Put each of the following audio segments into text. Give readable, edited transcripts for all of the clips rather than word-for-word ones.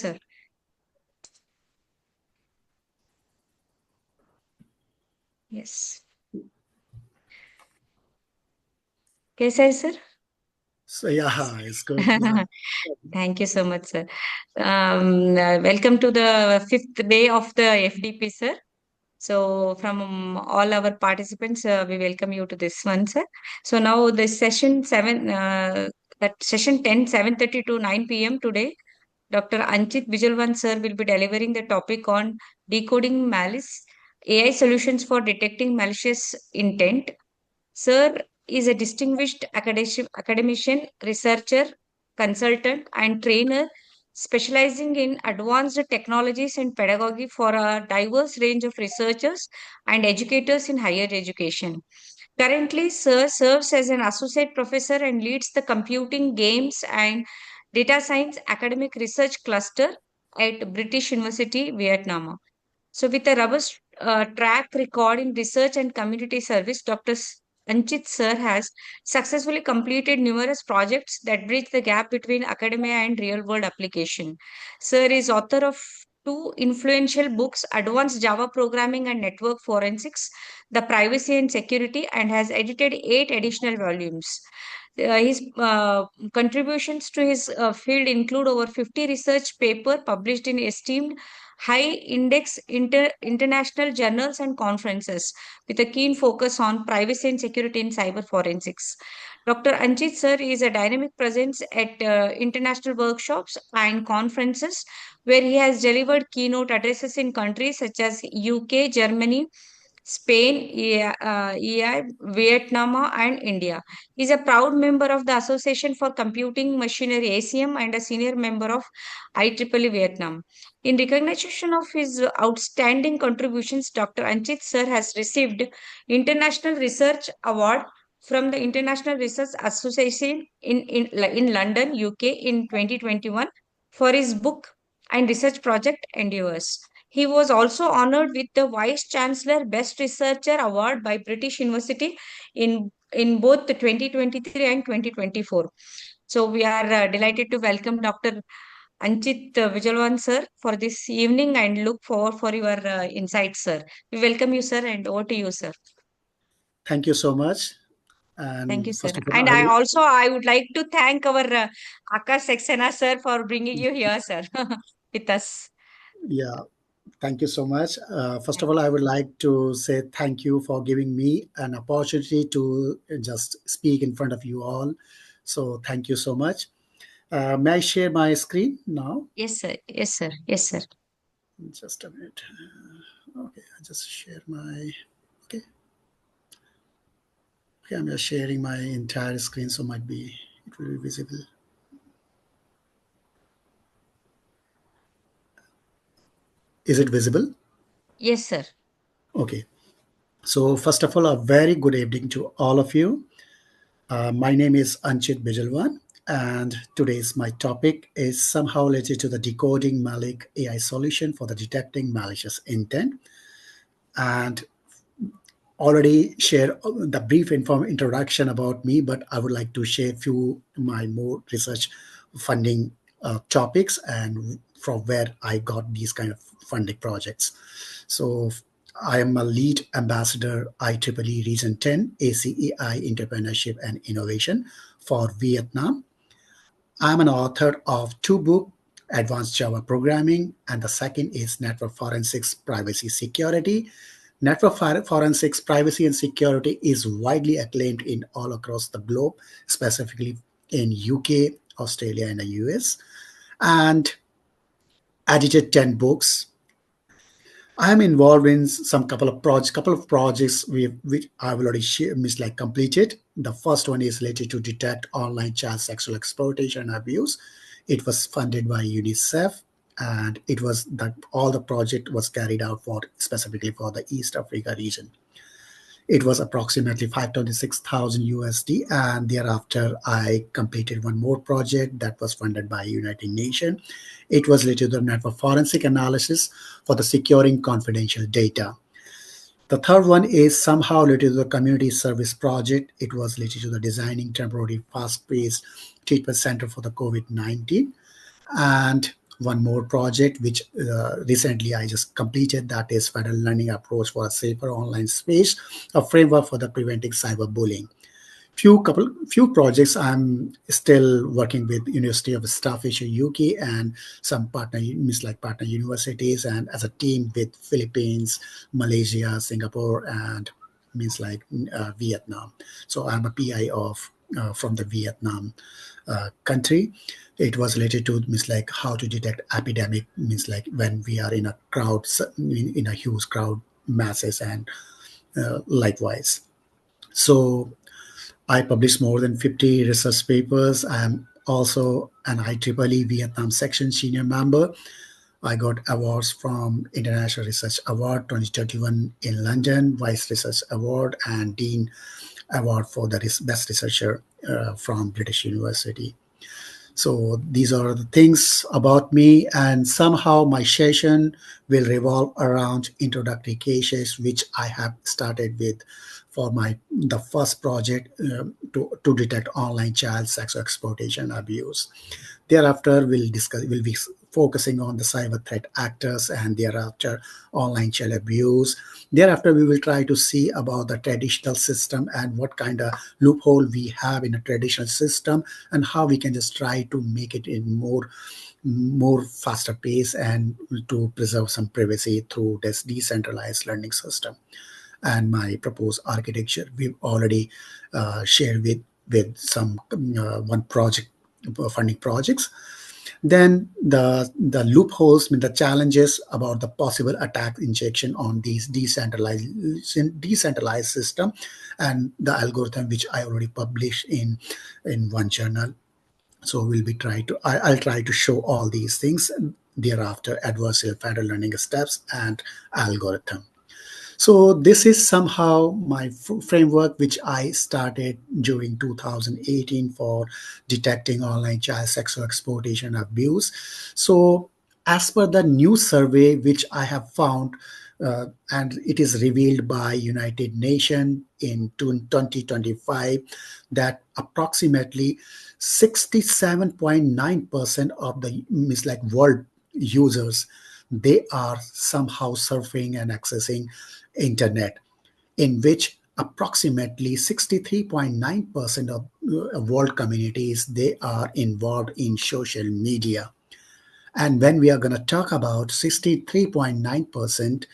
sir. Yes. कैसा है sir? So yeah, it's good. Yeah. Thank you so much, sir. Welcome to the fifth day of the FDP, sir. So from all our participants, we welcome you to this one, sir. So now the session 10, 7:30 to 9 p.m. today, Dr. Anchit Bijalwan, sir, will be delivering the topic on decoding malice, AI solutions for detecting malicious intent. Sir is a distinguished academician, researcher, consultant, and trainer specializing in advanced technologies and pedagogy for a diverse range of researchers and educators in higher education. Currently, Sir serves as an associate professor and leads the computing, games, and data science academic research cluster at British University, Vietnam. So, with a robust track record in research and community service, Dr. Anchit Sir has successfully completed numerous projects that bridge the gap between academia and real world application. Sir is author of two influential books, Advanced Java Programming and Network Forensics, The Privacy and Security, and has edited 8 additional volumes. His contributions to his field include over 50 research papers published in esteemed high index international journals and conferences with a keen focus on privacy and security in cyber forensics. Dr. Anchit sir is a dynamic presence at international workshops and conferences where he has delivered keynote addresses in countries such as UK, Germany, Spain, EI, Vietnam, and India. He is a proud member of the Association for Computing Machinery ACM and a senior member of IEEE Vietnam. In recognition of his outstanding contributions, Dr. Anchit Sir has received International Research Award from the International Research Association in London, UK in 2021 for his book and research project endeavors. He was also honored with the Vice Chancellor Best Researcher Award by British University in both the 2023 and 2024. So we are delighted to welcome Dr. Anchit Bijalwan, sir, for this evening and look forward for your insights, sir. We welcome you, sir, and over to you, sir. Thank you so much. Thank you, And sir. first of all, And I would like to thank our Akash Saxena, sir, for bringing you here, sir, with us. yeah, thank you so much. First of Thank all, I would like to say thank you for giving me an opportunity to just speak in front of you all. So thank you so much. May I share my screen now? Yes, sir. Yes, sir. Yes, sir. Just a minute. Okay, I just share my. Okay, okay, I'm just sharing my entire screen, so might be it will be visible. Is it visible? Yes, sir. Okay. So first of all, a very good evening to all of you. My name is Anchit Bijalwan, and today's my topic is somehow related to the decoding Malik AI solution for the detecting malicious intent. And already share the brief introduction about me, but I would like to share few my more research funding topics and from where I got these kind of funding projects. So I am a lead ambassador IEEE Region 10 ACEI Entrepreneurship and Innovation for Vietnam. I'm an author of two books, Advanced Java Programming, and the second is Network Forensics Privacy Security. Forensics privacy and security is widely acclaimed in all across the globe, specifically in UK, Australia, and the US, and edited 10 books. I am involved in some couple of projects which I've already completed. The first one is related to detect online child sexual exploitation and abuse. It was funded by UNICEF, and it was that all the project was carried out for specifically for the East Africa region. It was approximately 526,000 USD, and thereafter I completed one more project that was funded by United Nations. It was related to the network forensic analysis for the securing confidential data. The third one is somehow related to the community service project. It was related to the designing temporary fast-paced treatment center for the COVID-19. And one more project which recently I just completed, that is Federal Learning Approach for a Safer Online Space, a framework for the preventing cyberbullying. Few projects I'm still working with University of Staffordshire UK and some partner universities, and as a team with Philippines, Malaysia, Singapore, and Vietnam. So I'm a PI of from the Vietnam country. It was related to means like how to detect epidemic, means like when we are in a crowd, in a huge crowd masses, and likewise. So I published more than 50 research papers. I am also an IEEE Vietnam section senior member. I got awards from International Research Award 2021 in London, Vice Research Award, and Dean Award for the Best Researcher from British University. So these are the things about me, and somehow my session will revolve around introductory cases, which I have started with for my the first project to detect online child sex exploitation abuse. Thereafter, we'll be focusing on the cyber threat actors, and thereafter online child abuse. Thereafter, we will try to see about the traditional system and what kind of loophole we have in a traditional system, and how we can just try to make it in more faster pace and to preserve some privacy through this decentralized learning system. And my proposed architecture we've already shared with some one project funding projects. Then the loopholes, the challenges about the possible attack injection on these decentralized system, and the algorithm which I already published in one journal. So we'll be trying to I'll try to show all these things. Thereafter, adversarial federal learning steps and algorithm. So this is somehow my framework, which I started during 2018 for detecting online child sexual exploitation abuse. So as per the new survey which I have found, and it is revealed by United Nations in 2025, that approximately 67.9% of the means like world users, they are somehow surfing and accessing internet, in which approximately 63.9% of world communities, they are involved in social media. And when we are going to talk about 63.9%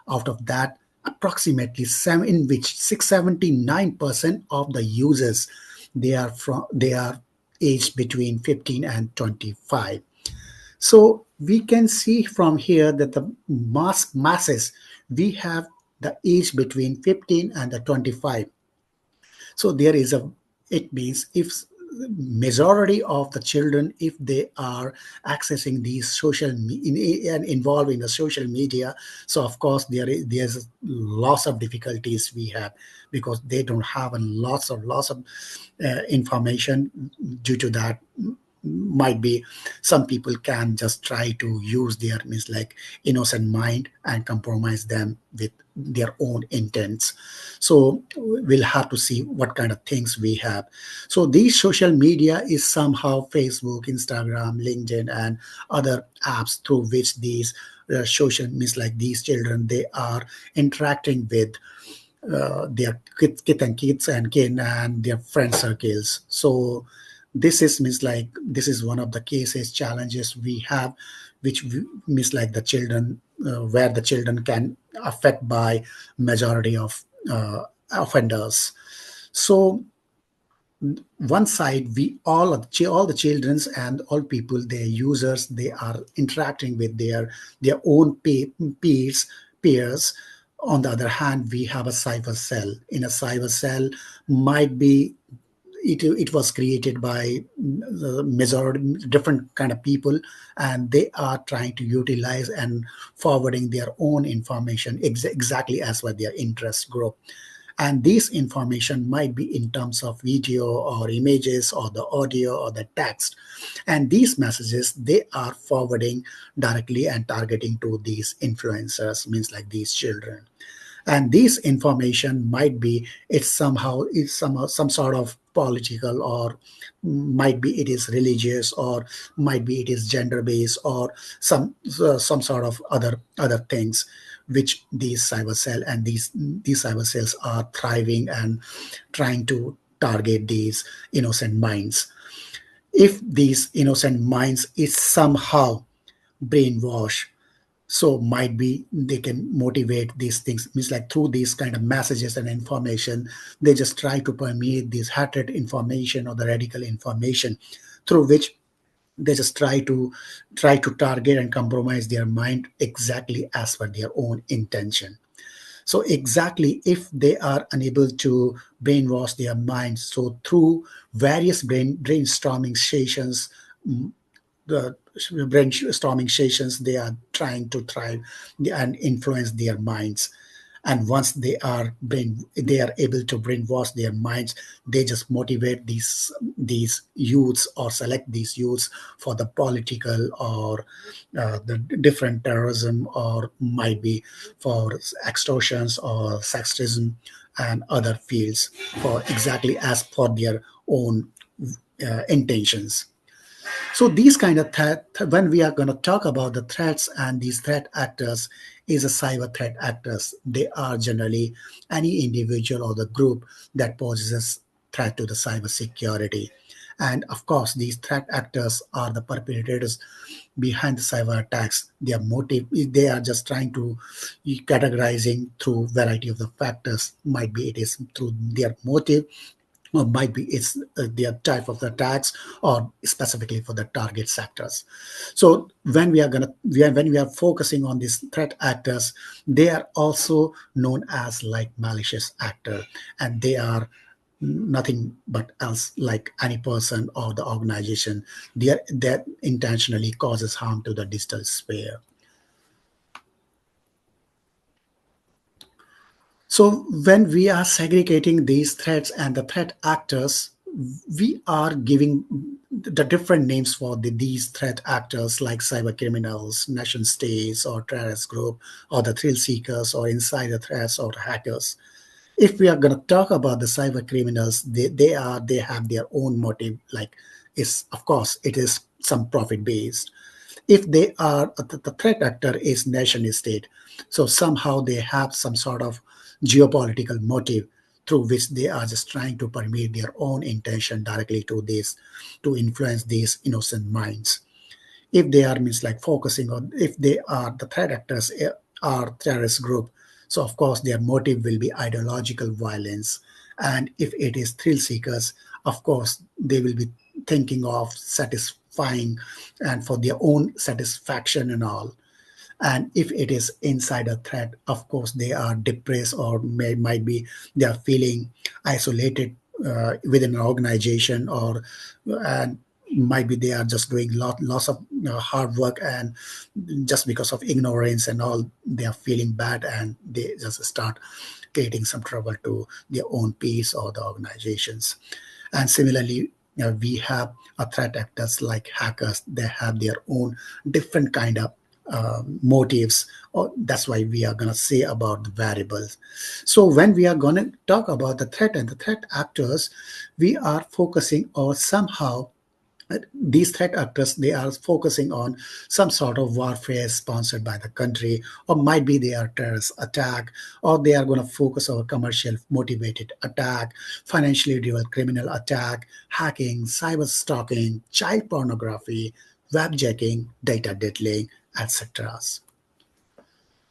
out of that, approximately seven, in which 679% of the users, they are aged between 15 and 25. So we can see from here that the masses, we have the age between 15 and the 25. So there is a, it means if majority of the children, if they are accessing these and involved in the social media, so of course there's lots of difficulties we have, because they don't have a lots of information. Due to that, might be some people can just try to use their means like innocent mind and compromise them with their own intents. So we'll have to see what kind of things we have. So these social media is somehow Facebook, Instagram, LinkedIn, and other apps through which these social means like these children, they are interacting with their kids and kin and their friend circles. So this is means like this is one of the cases challenges we have, which means like the children, where the children can affect by majority of offenders. So one side, we all the children's and all people, their users, they are interacting with their own peers. On the other hand, we have a cyber cell. In a cyber cell, might be it was created by the majority different kind of people, and they are trying to utilize and forwarding their own information exactly as per their interest group. And this information might be in terms of video or images or the audio or the text, and these messages, they are forwarding directly and targeting to these influencers, means like these children. And this information might be, it's somehow some sort of political, or might be it is religious, or might be it is gender based, or some sort of other things, which these cyber cell and these cyber cells are thriving and trying to target these innocent minds. If these innocent minds is somehow brainwashed, so might be they can motivate these things, means like through these kind of messages and information, they just try to permeate this hatred information or the radical information, through which they just try to target and compromise their mind exactly as per their own intention. So exactly, if they are unable to brainwash their minds, so through various brainstorming sessions, the brainstorming sessions, they are trying to thrive and influence their minds. And once they are able to brainwash their minds, they just motivate these youths, or select these youths for the political, or the different terrorism, or might be for extortions or sexism and other fields, for exactly as per their own intentions. So these kind of when we are going to talk about the threats and these threat actors, is a cyber threat actors. They are generally any individual or the group that poses threat to the cyber security. And of course, these threat actors are the perpetrators behind the cyber attacks. Their motive, they are just trying to categorizing through variety of the factors. Might be it is through their motive, or might be it's their type of the attacks, or specifically for the target sectors. So when we are focusing on these threat actors, they are also known as like malicious actor, and they are nothing but else like any person or the organization that intentionally causes harm to the digital sphere. So when we are segregating these threats and the threat actors, we are giving the different names for these threat actors, like cyber criminals, nation states, or terrorist group, or the thrill seekers, or insider threats, or hackers. If we are going to talk about the cyber criminals, they have their own motive. Like, is of course it is some profit based. If they are the threat actor is nation state, so somehow they have some sort of geopolitical motive, through which they are just trying to permeate their own intention directly to this, to influence these innocent minds. If they are means like focusing on, if they are the threat actors, are terrorist group, so of course their motive will be ideological violence. And if it is thrill seekers, of course they will be thinking of satisfying and for their own satisfaction and all. And if it is insider threat, of course they are depressed, or might be they are feeling isolated within an organization, or and might be they are just doing lots of hard work, and just because of ignorance and all, they are feeling bad, and they just start creating some trouble to their own peace or the organizations. And similarly, we have a threat actors like hackers. They have their own different kind of motives, or that's why we are going to say about the variables. So when we are going to talk about the threat and the threat actors, we are focusing on somehow these threat actors, they are focusing on some sort of warfare sponsored by the country, or might be they are terrorist attack, or they are going to focus on commercial motivated attack, financially driven criminal attack, hacking, cyber stalking, child pornography, webjacking, data diddling, etc.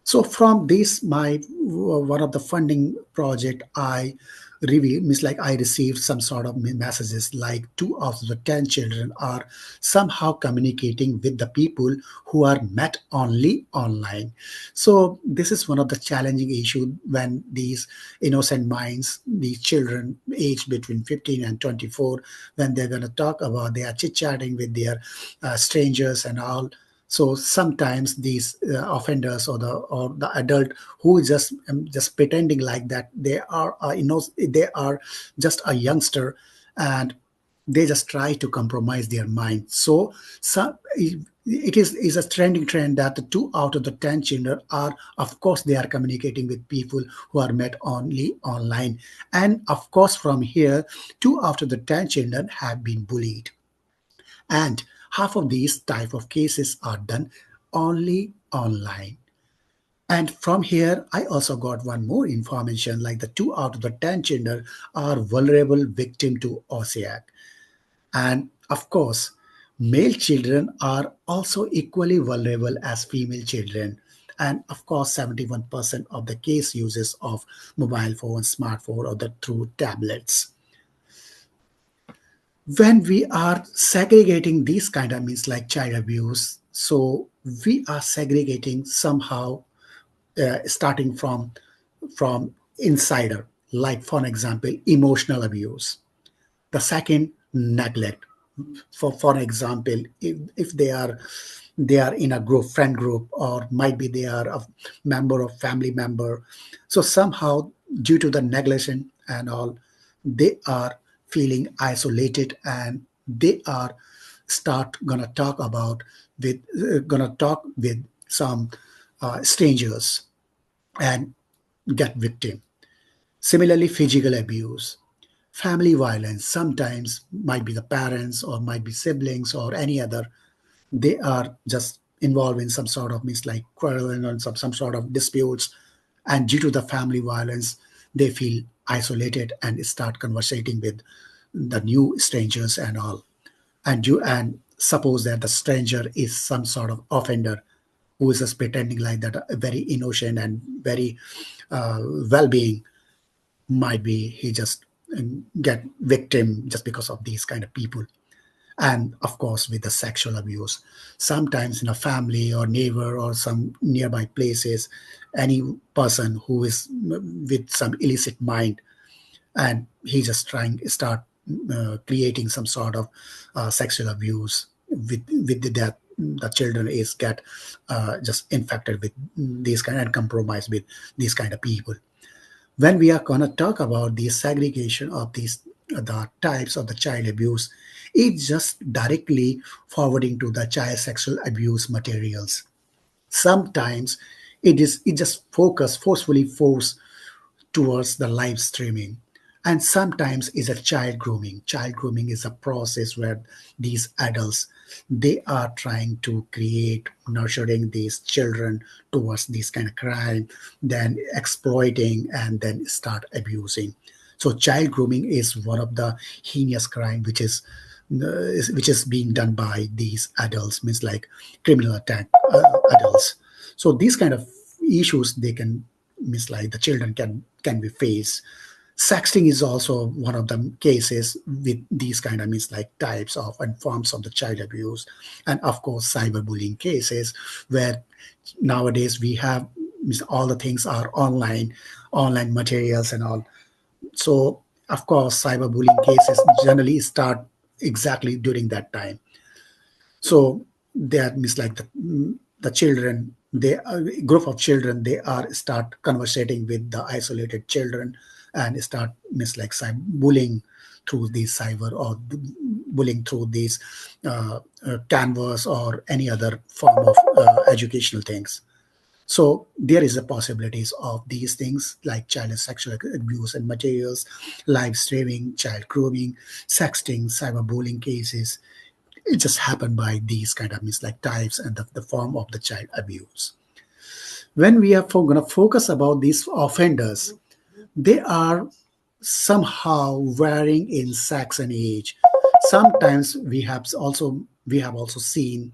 So from this, my one of the funding project I review means like I received some sort of messages like 2 of the 10 children are somehow communicating with the people who are met only online. So this is one of the challenging issue when these innocent minds, these children aged between 15 and 24, when they're going to talk about, they are chit chatting with their strangers and all. So sometimes these offenders or the adult who is just pretending like that they are they are just a youngster, and they just try to compromise their mind. So it is a trending trend that the 2 out of the 10 children are, of course, they are communicating with people who are met only online. And of course, from here, 2 out of the 10 children have been bullied, and half of these type of cases are done only online. And from here, I also got one more information, like the 2 out of the 10 children are vulnerable victim to OSAC. And of course, male children are also equally vulnerable as female children. And of course, 71% of the case uses of mobile phones, smartphone, or the through tablets. When we are segregating these kind of means like child abuse, so we are segregating somehow, starting from insider, like for example, emotional abuse. The second, neglect. For example, if they are in a group, friend group, or might be they are a member of family member, so somehow due to the neglection and all, they are feeling isolated, and they are start gonna talk about with gonna talk with some strangers and get victim. Similarly, physical abuse, family violence, sometimes might be the parents or might be siblings or any other, they are just involved in some sort of means like quarreling or some sort of disputes, and due to the family violence, they feel isolated and start conversating with the new strangers and all. And suppose that the stranger is some sort of offender who is just pretending like that, very innocent and very well-being, might be he just get victim just because of these kind of people. And of course, with the sexual abuse, sometimes in a family or neighbor or some nearby places, any person who is with some illicit mind, and he just trying start creating some sort of sexual abuse with that the children is get just infected with these kind and compromised with these kind of people. When we are going to talk about the segregation of these the types of the child abuse, it's just directly forwarding to the child sexual abuse materials. Sometimes it just forcefully force towards the live streaming. And sometimes is a child grooming is a process where these adults, they are trying to create nurturing these children towards this kind of crime, then exploiting and then start abusing. So child grooming is one of the heinous crime which is being done by these adults, means like criminal attack adults. So these kind of issues, they can means like the children can be faced. Sexting is also one of the cases with these kind of means like types of and forms of the child abuse. And of course, cyberbullying cases, where nowadays we have means all the things are online materials and all. So of course, cyberbullying cases generally start exactly during that time. So that means like the children, they group of children, they are start conversating with the isolated children and start means like bullying through these cyber or bullying through these canvas or any other form of educational things. So there is a possibilities of these things like child sexual abuse and materials, live streaming, child grooming, sexting, cyberbullying cases. It just happened by these kind of means like types and the form of the child abuse. When we are going to focus about these offenders, they are somehow varying in sex and age. Sometimes we have also seen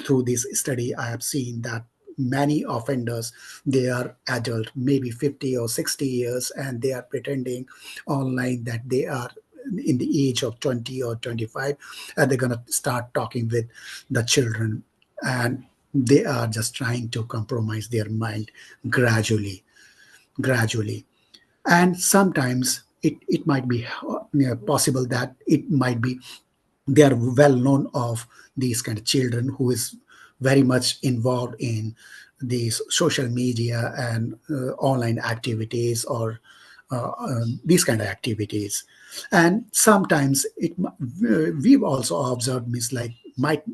through this study, I have seen that many offenders, they are adult, maybe 50 or 60 years, and they are pretending online that they are in the age of 20 or 25, and they're going to start talking with the children, and they are just trying to compromise their mind gradually. And sometimes it might be possible that it might be they are well known of these kind of children who is very much involved in these social media and online activities, or these kind of activities. And sometimes we've also observed means like might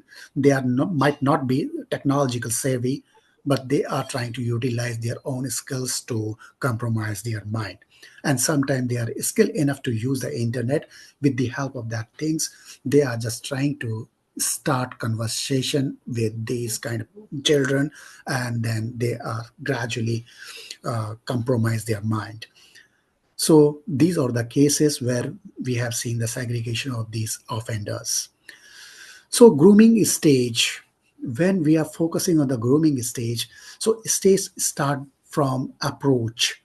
not be technological savvy, but they are trying to utilize their own skills to compromise their mind. And sometimes they are skilled enough to use the internet. With the help of that things, they are just trying to start conversation with these kind of children, and then they are gradually compromise their mind. So these are the cases where we have seen the segregation of these offenders. So grooming stage, when we are focusing on the grooming stage, so stage start from approach.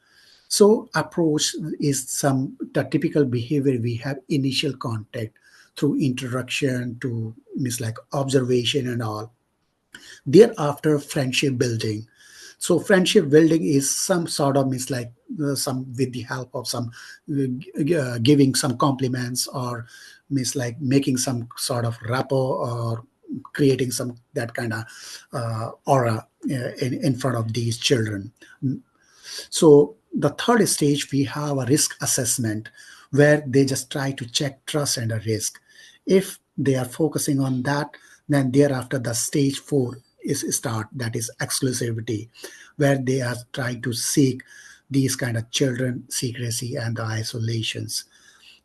So approach is some the typical behavior we have initial contact through introduction to means like observation and all. Thereafter, friendship building. So friendship building is some sort of means like some with the help of some giving some compliments, or means like making some sort of rapport, or creating some that kind of aura in front of these children. So the third stage, we have a risk assessment where they just try to check trust and a risk. If they are focusing on that, then thereafter the stage four is start, that is exclusivity, where they are trying to seek these kind of children secrecy and the isolations.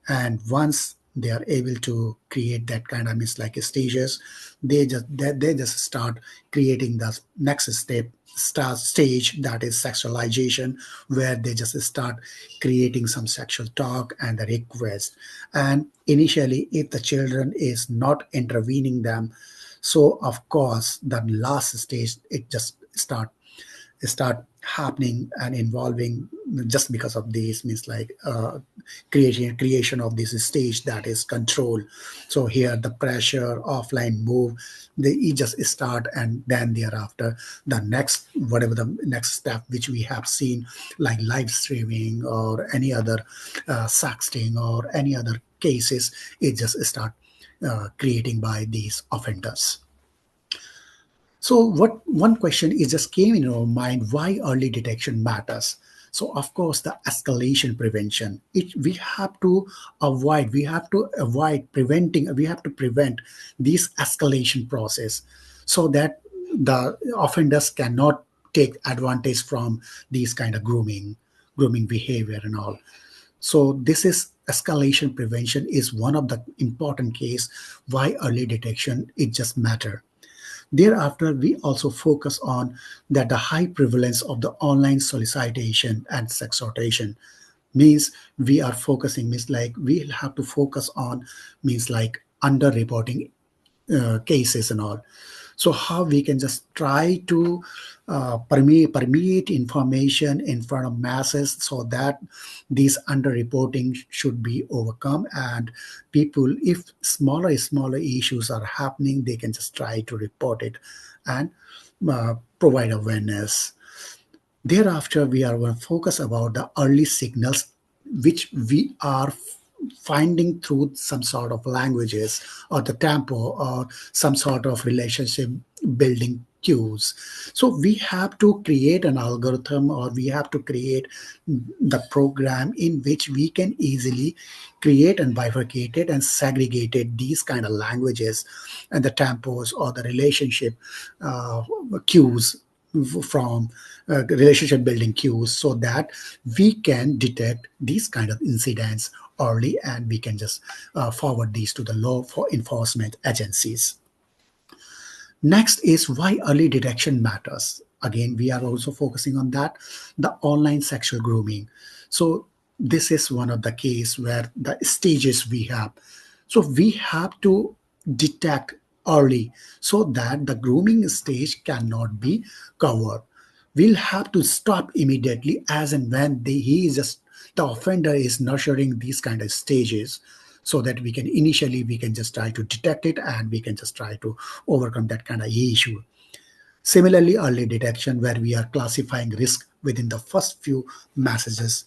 And once they are able to create that kind of means like stages, they just start creating the next stage, that is sexualization, where they just start creating some sexual talk and the request. And initially, if the children is not intervening them, so of course the last stage it just start happening and involving, just because of this means like creation of this stage, that is control. So here the pressure offline move, they just start, and then thereafter the next whatever the next step which we have seen, like live streaming or any other sexting or any other cases, it just start creating by these offenders. So, what one question is just came in our mind: why early detection matters? So, of course, the escalation prevention. It we have to avoid preventing. We have to prevent this escalation process, so that the offenders cannot take advantage from these kind of grooming behavior and all. So, this is escalation prevention is one of the important case why early detection it just matter. Thereafter, we also focus on that the high prevalence of the online solicitation and sextortion means we are focusing means like we have to focus on means like underreporting cases and all. So how we can just try to permeate information in front of masses, so that these underreporting should be overcome, and people, if smaller issues are happening, they can just try to report it and provide awareness. Thereafter, we are going to focus about the early signals which we are finding through some sort of languages or the tempo or some sort of relationship building cues. So we have to create an algorithm, or we have to create the program in which we can easily create and bifurcate it and segregate it, these kind of languages and the tempos or the relationship uh, cues from relationship building cues, so that we can detect these kind of incidents early, and we can just forward these to the law for enforcement agencies. Next is why early detection matters. Again, we are also focusing on that, the online sexual grooming. So this is one of the case where the stages we have. So we have to detect early, so that the grooming stage cannot be covered. We'll have to stop immediately as and when he is just the offender is nurturing these kind of stages, so that we can just try to detect it, and we can just try to overcome that kind of issue. Similarly, early detection, where we are classifying risk within the first few messages.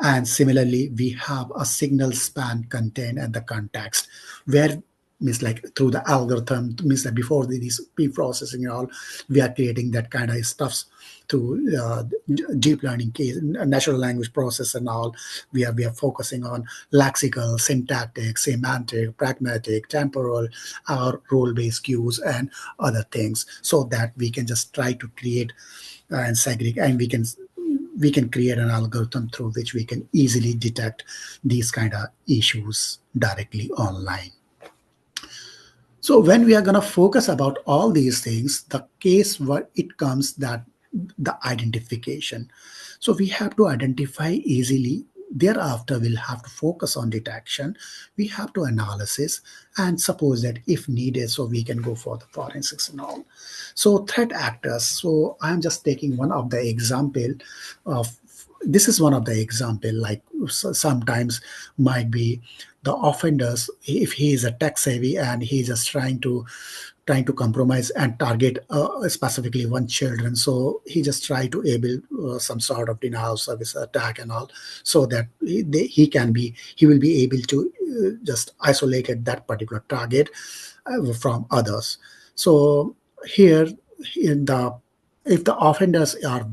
And similarly, we have a signal span content and the context, where means like through the algorithm, means like before these pre-processing and all, we are creating that kind of stuffs through deep learning case, natural language process and all. We are focusing on lexical, syntactic, semantic, pragmatic, temporal, or role-based cues and other things, so that we can just try to create and segregate, and we can create an algorithm through which we can easily detect these kind of issues directly online. So when we are going to focus about all these things, the case where it comes that the identification. So we have to identify easily. Thereafter, we'll have to focus on detection. We have to analysis and suppose that if needed, so we can go for the forensics and all. So threat actors. So I'm just taking one of the example of this is one of the example, like sometimes might be the offenders, if he is a tech savvy and he's just trying to compromise and target specifically one children, so he just try to able some sort of denial of service attack and all, so that he will be able to just isolate that particular target from others. So here, in the if the offenders are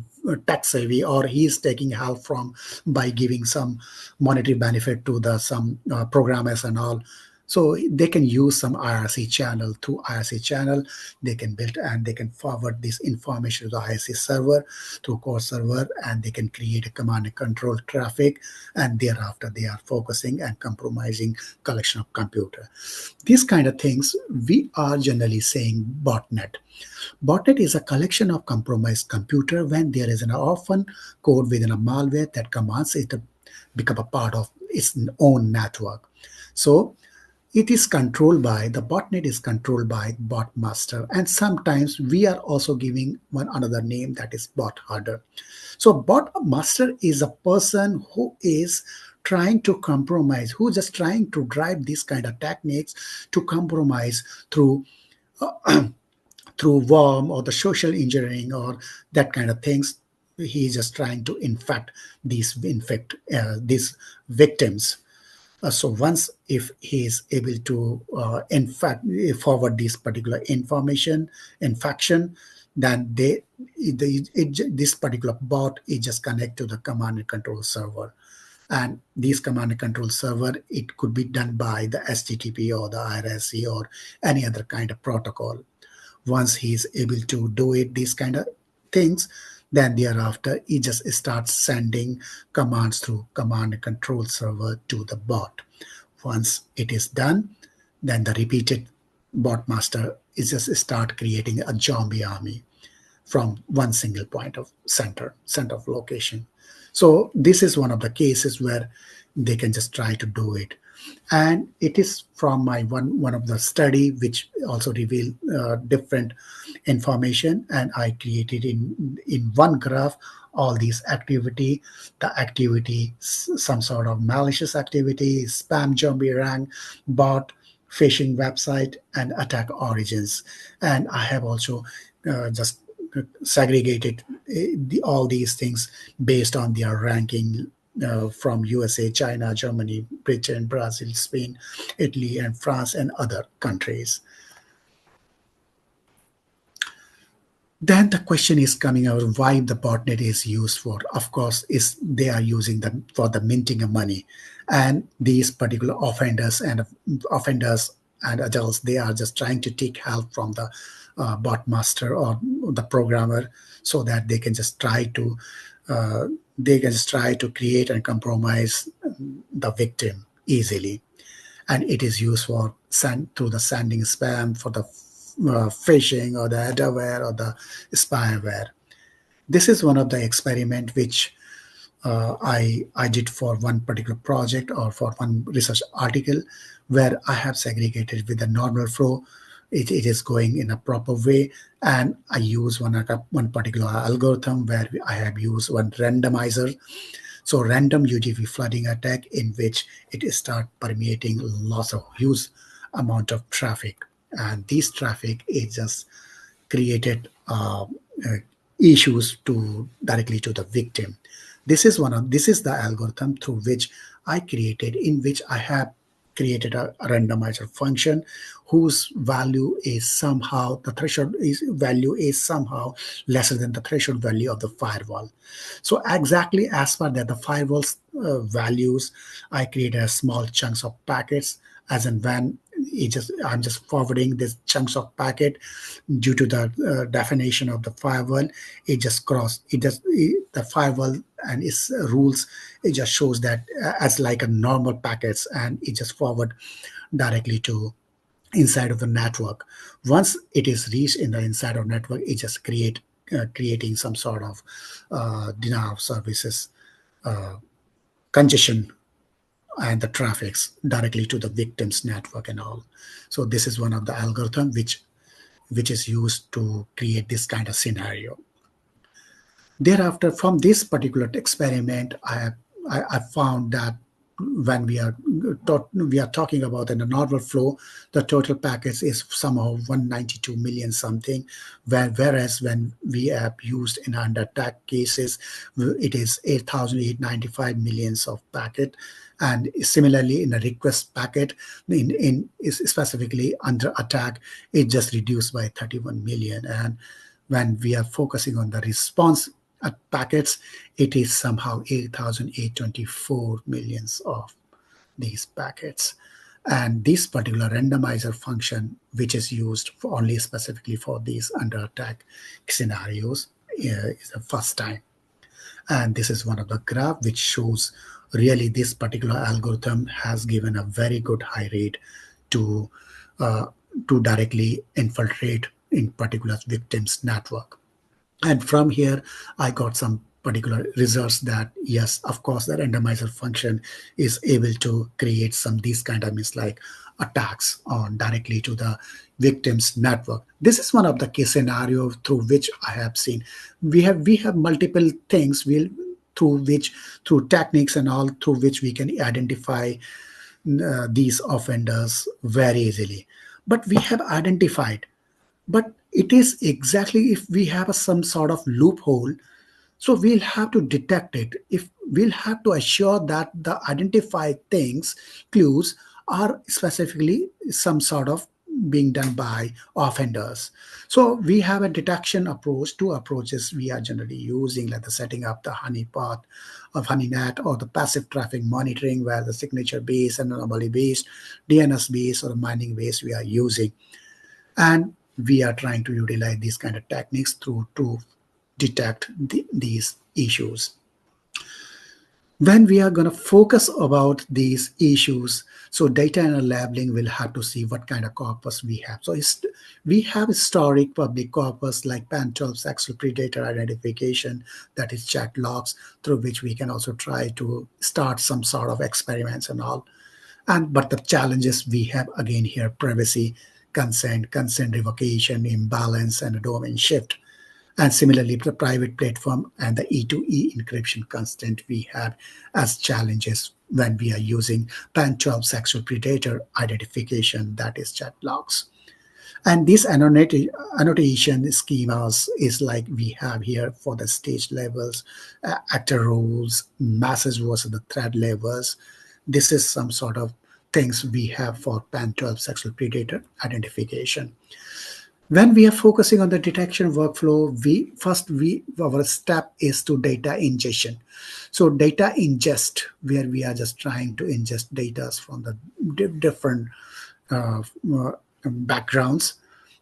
tech savvy, or he is taking help from by giving some monetary benefit to the some programmers and all, so they can use some IRC channel. Through IRC channel, they can build and they can forward this information to the IRC server through core server, and they can create a command and control traffic, and thereafter they are focusing and compromising collection of computer. These kind of things we are generally saying botnet. Botnet is a collection of compromised computer when there is an often code within a malware that commands it to become a part of its own network. So it is controlled by the botnet is controlled by bot master, and sometimes we are also giving one another name, that is bot herder. So bot master is a person who is trying to compromise, who just trying to drive these kind of techniques to compromise through worm or the social engineering or that kind of things. He is just trying to infect these victims. So once if he is able to in fact forward this particular information infection, then this particular bot is just connect to the command and control server. And these command and control server, it could be done by the HTTP or the IRC or any other kind of protocol. Once he's able to do it these kind of things, then thereafter he just starts sending commands through command and control server to the bot. Once it is done, then the repeated bot master is just start creating a zombie army from one single point of center of location. So this is one of the cases where they can just try to do it. And it is from my one of the study which also reveal different information, and I created in one graph all these activity, the activity, some sort of malicious activity, spam, zombie rank, bot, phishing website, and attack origins. And I have also just segregated all these things based on their ranking from USA, China, Germany, Britain, Brazil, Spain, Italy, and France, and other countries. Then the question is coming out, why the botnet is used for. Of course, is they are using them for the minting of money, and these particular offenders and adults, they are just trying to take help from the bot master or the programmer, so that uh, they can just try to create and compromise the victim easily. And it is used for through the sending spam, for the phishing or the adware or the spyware. This is one of the experiment which I did for one particular project or for one research article, where I have segregated with the normal flow. It is going in a proper way, and I use one particular algorithm where I have used one randomizer. So random UDP flooding attack, in which it start permeating lots of huge amount of traffic, and this traffic is just created issues to directly to the victim. This is the algorithm through which I created, in which I have created a randomizer function whose value is somehow the threshold is value is somehow lesser than the threshold value of the firewall. So exactly as per that the firewall's values, I created a small chunks of packets as and when I'm just forwarding these chunks of packet due to the definition of the firewall. It just cross it just the firewall and its rules, it just shows that as like a normal packets, and it just forward directly to inside of the network. Once it is reached in the inside of network, it just creating some sort of denial of services congestion and the traffics directly to the victim's network and all. So this is one of the algorithm which is used to create this kind of scenario. Thereafter, from this particular experiment, I found that when we are talking about in a normal flow, the total packets is somehow 192 million something, whereas when we have used in under attack cases, it is 8,895 millions of packet. And similarly, in a request packet, in is specifically under attack, it just reduced by 31 million. And when we are focusing on the response packets, it is somehow 8,824 millions of these packets. And this particular randomizer function, which is used for only specifically for these under attack scenarios, is the first time. And this is one of the graph which shows really this particular algorithm has given a very good high rate to uh, to directly infiltrate in particular victims network. And from here I got some particular results that yes, of course, the randomizer function is able to create some these kind of means like attacks on directly to the victim's network. This is one of the case scenario through which I have seen. We have multiple things will through which, through techniques and all, through which we can identify these offenders very easily. But we have identified, but it is exactly if we have some sort of loophole, so we'll have to detect it. If we'll have to assure that the identified things, clues, are specifically some sort of being done by offenders. So we have a detection approach, two approaches we are generally using, like the setting up the honeypot of honeynet, or the passive traffic monitoring, where the signature based and anomaly based, DNS based or mining based we are using. And we are trying to utilize these kind of techniques through to detect these issues. When we are going to focus about these issues, so data and labeling will have to see what kind of corpus we have. So we have historic public corpus like pan-12 sexual predator identification, that is chat logs, through which we can also try to start some sort of experiments and all. And but the challenges we have again here: privacy, consent revocation, imbalance, and a domain shift. And similarly, the private platform and the E2E encryption constant we have as challenges when we are using pan-12 sexual predator identification, that is chat logs. And this annotation schemas is like we have here for the stage levels, actor roles, message versus the thread levels. This is some sort of things we have for pan-12 sexual predator identification. When we are focusing on the detection workflow, our step is to data ingestion. So data ingest, where we are just trying to ingest data from the different uh, uh, backgrounds.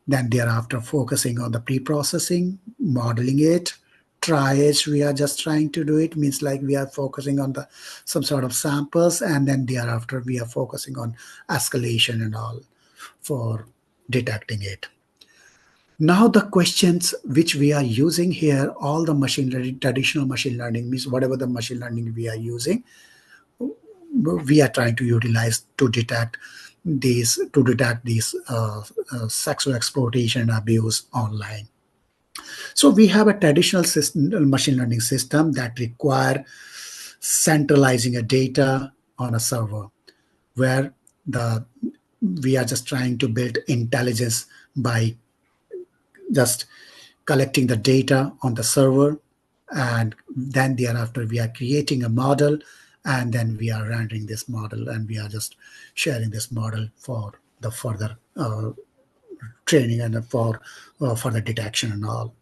Then thereafter focusing on the pre-processing, modeling it, triage, we are just trying to do it, means like we are focusing on the some sort of samples, and then thereafter we are focusing on escalation and all for detecting it. Now the questions which we are using here, all the machine learning, traditional machine learning, means whatever the machine learning we are using, we are trying to utilize to detect these sexual exploitation and abuse online. So we have a traditional system, machine learning system that require centralizing a data on a server, where the we are just trying to build intelligence by just collecting the data on the server, and then thereafter we are creating a model, and then we are rendering this model, and we are just sharing this model for the further training and for the detection and all.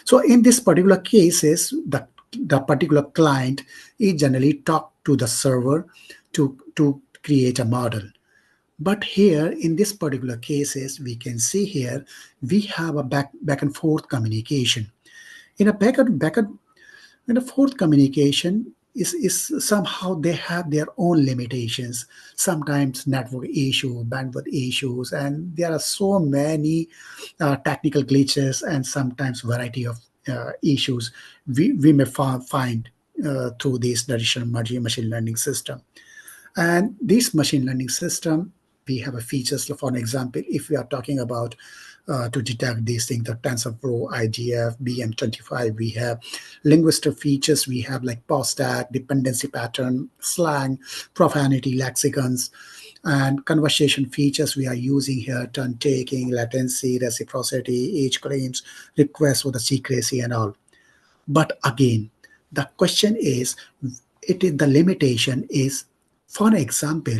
So in this particular cases, the particular client is generally talk to the server to create a model. But here in this particular cases, we can see here we have a back and forth communication. In a back and forth communication is somehow they have their own limitations. Sometimes network issue, bandwidth issues, and there are so many technical glitches, and sometimes variety of issues we may find through this traditional machine learning system. And this machine learning system, we have a features. For an example, if we are talking about to detect these things, the TensorFlow, IGF, BM25, we have linguistic features. We have like POSTAC, dependency pattern, slang, profanity, lexicons, and conversation features we are using here: turn taking, latency, reciprocity, age claims, requests for the secrecy, and all. But again, the question is, it is the limitation is, for an example,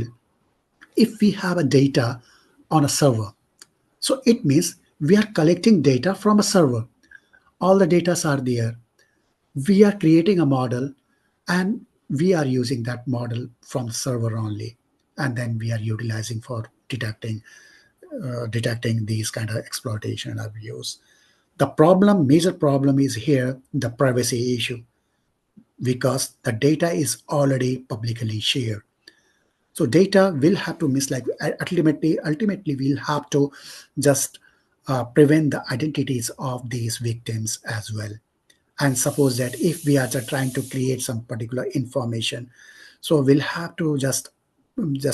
if we have a data on a server, so it means we are collecting data from a server. All the data are there. We are creating a model, and we are using that model from server only, and then we are utilizing for detecting these kind of exploitation and abuse. The major problem is here the privacy issue, because the data is already publicly shared. So data will have to miss, like ultimately we'll have to just prevent the identities of these victims as well. And suppose that if we are just trying to create some particular information, so we'll have to just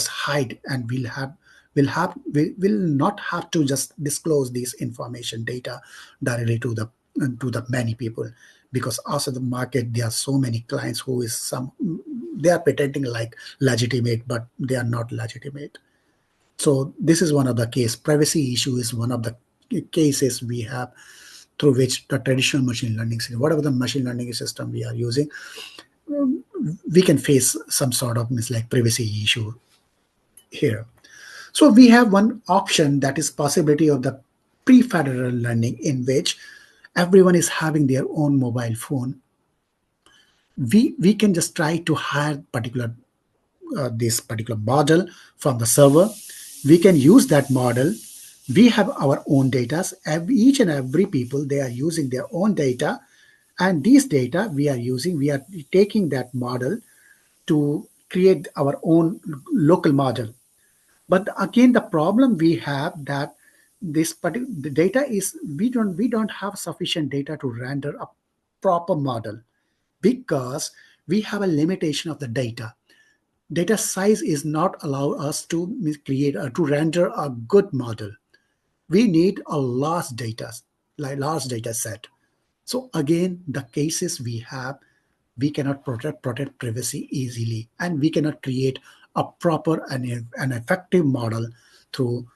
hide, and we will not have to just disclose this information data directly to the many people, because also the market, there are so many clients who is some, they are pretending like legitimate, but they are not legitimate. So this is one of the case. Privacy issue is one of the cases we have, through which the traditional machine learning system, whatever the machine learning system we are using, we can face some sort of like privacy issue here. So we have one option, that is possibility of the pre-federal learning, in which everyone is having their own mobile phone. We can just try to hire this particular model from the server. We can use that model. We have our own data. Each and every people, they are using their own data, and these data we are taking that model to create our own local model. But again, the problem we have that the data is, we don't have sufficient data to render a proper model, because we have a limitation of the data. Data size is not allow us to create to render a good model. We need a large data set. So again, the cases we have, we cannot protect privacy easily, and we cannot create a proper and an effective model through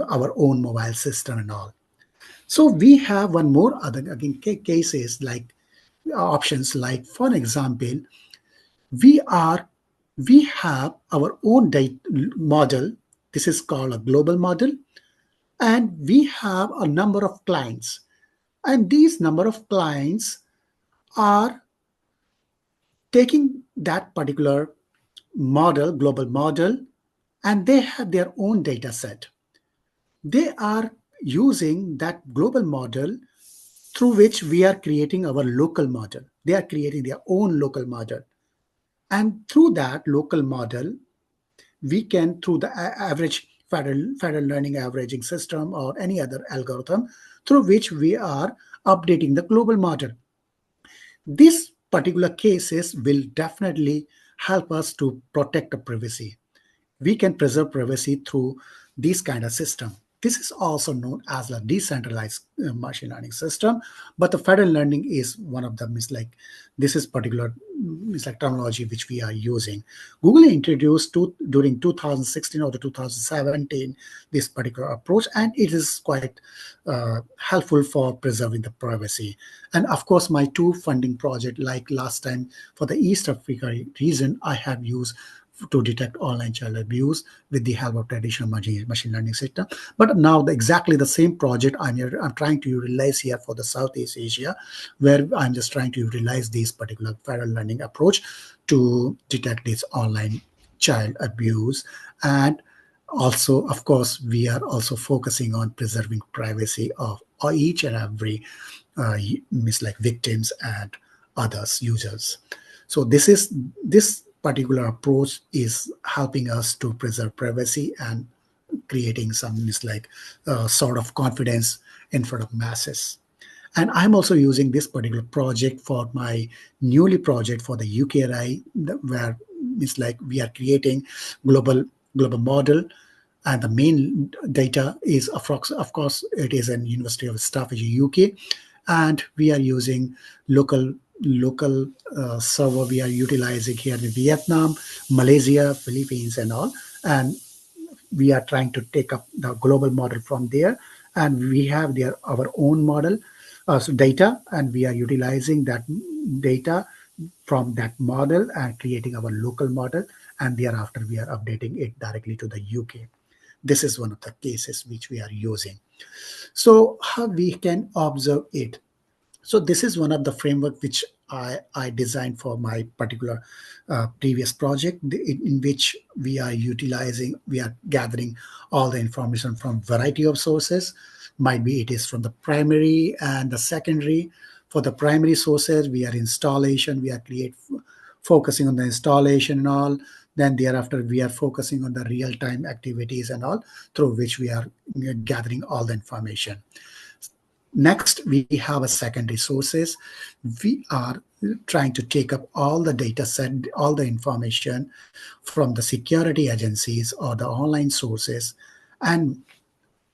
our own mobile system and all. So we have one more other again cases, like options, like for example, we are we have our own data model. This is called a global model, and we have a number of clients, and these number of clients are taking that particular global model, and they have their own data set. They are using that global model, through which we are creating our local model. They are creating their own local model. And through that local model, we can, through the average federal learning averaging system or any other algorithm, through which we are updating the global model. These particular cases will definitely help us to protect the privacy. We can preserve privacy through this kind of system. This is also known as a decentralized machine learning system, but the federated learning is one of them. Is like this is particular is like terminology which we are using. Google introduced during 2016 or the 2017 this particular approach, and it is quite helpful for preserving the privacy. And of course, my two funding project, like last time for the East Africa region, I have used to detect online child abuse with the help of traditional machine learning system. But now exactly the same project I'm trying to utilize here for the Southeast Asia, where I'm just trying to utilize this particular federal learning approach to detect this online child abuse. And also, of course, we are also focusing on preserving privacy of each and every like victims and others users. So this particular approach is helping us to preserve privacy and creating some like sort of confidence in front of masses. And I'm also using this particular project for my newly project for the UKRI, where it's like we are creating global model, and the main data is of course it is in University of Staffordshire, UK, and we are using local server we are utilizing here in Vietnam, Malaysia, Philippines, and all. And we are trying to take up the global model from there, and we have there our own model data, and we are utilizing that data from that model and creating our local model, and thereafter we are updating it directly to the UK. This is one of the cases which we are using. So how we can observe it? So this is one of the framework which I designed for my particular previous project, in which we are gathering all the information from variety of sources. Might be it is from the primary and the secondary. For the primary sources, we are installation, we are focusing on the installation and all. Then thereafter, we are focusing on the real-time activities and all, through which we are gathering all the information. Next, we have a secondary sources. We are trying to take up all the data set, all the information from the security agencies or the online sources. And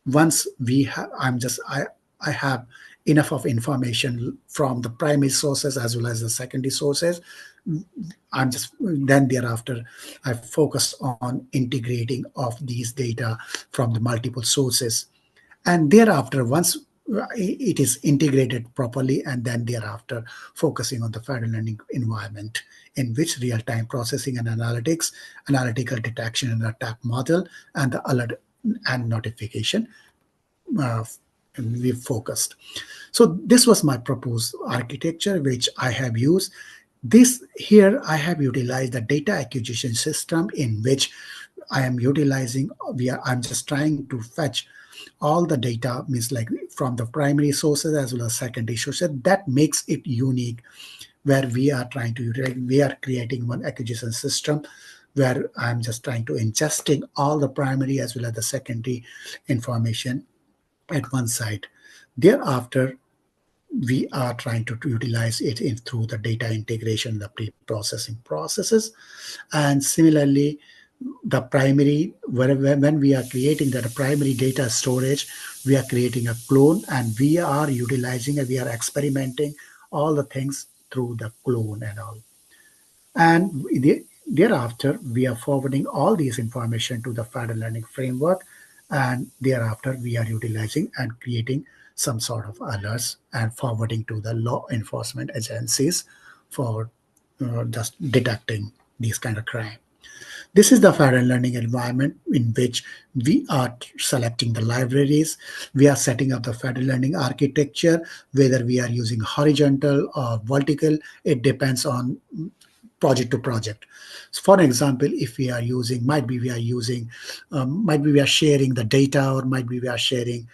once we have, I have enough of information from the primary sources as well as the secondary sources. I'm just then thereafter I focus on integrating of these data from the multiple sources, and thereafter once it is integrated properly, and then thereafter focusing on the federal learning environment in which real-time processing and analytics, analytical detection and attack model, and the alert and notification uh, we focused. So this was my proposed architecture which I have used. This here I have utilized the data acquisition system, in which I am utilizing I'm just trying to fetch all the data, means like from the primary sources as well as secondary sources. That makes it unique, where we are creating one acquisition system where I'm just trying to ingesting all the primary as well as the secondary information at one side. Thereafter, we are trying to utilize it through the data integration, the pre-processing processes. And similarly, the primary, when we are creating that primary data storage, we are creating a clone, and we are utilizing and we are experimenting all the things through the clone and all. And thereafter, we are forwarding all these information to the federal learning framework. And thereafter, we are utilizing and creating some sort of alerts and forwarding to the law enforcement agencies for just detecting these kind of crime. This is the federal learning environment in which we are selecting the libraries. We are setting up the federal learning architecture, whether we are using horizontal or vertical. It depends on project to project. So for example, if we are using, might be we are sharing the data, or might be we are sharing,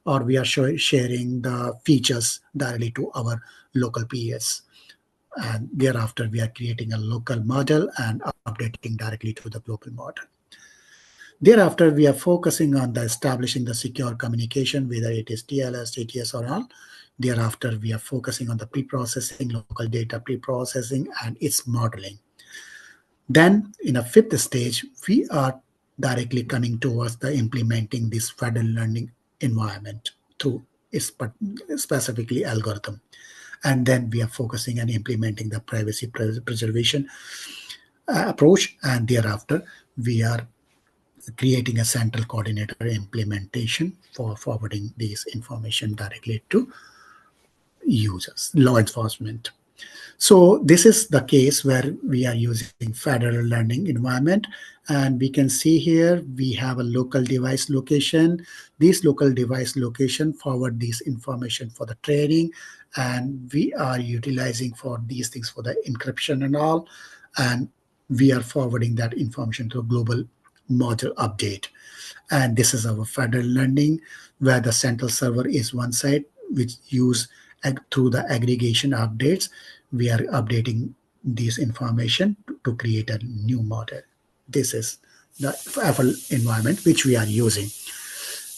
or we are sharing the features directly to our local PS. And thereafter, we are creating a local model and updating directly to the global model. Thereafter, we are focusing on the establishing the secure communication, whether it is TLS, TTS, or all. Thereafter, we are focusing on the pre-processing, local data pre-processing, and its modeling. Then, in a fifth stage, we are directly coming towards the implementing this federal learning environment through specifically algorithm. And then we are focusing on implementing the privacy preservation approach, and thereafter we are creating a central coordinator implementation for forwarding these information directly to users, law enforcement. So this is the case where we are using federal learning environment, and we can see here we have a local device location. These local device location forward these information for the training, and we are utilizing for these things for the encryption and all, and we are forwarding that information to a global module update. And this is our federal learning, where the central server is one side, which use through the aggregation updates, we are updating this information to create a new model. This is the FL environment which we are using.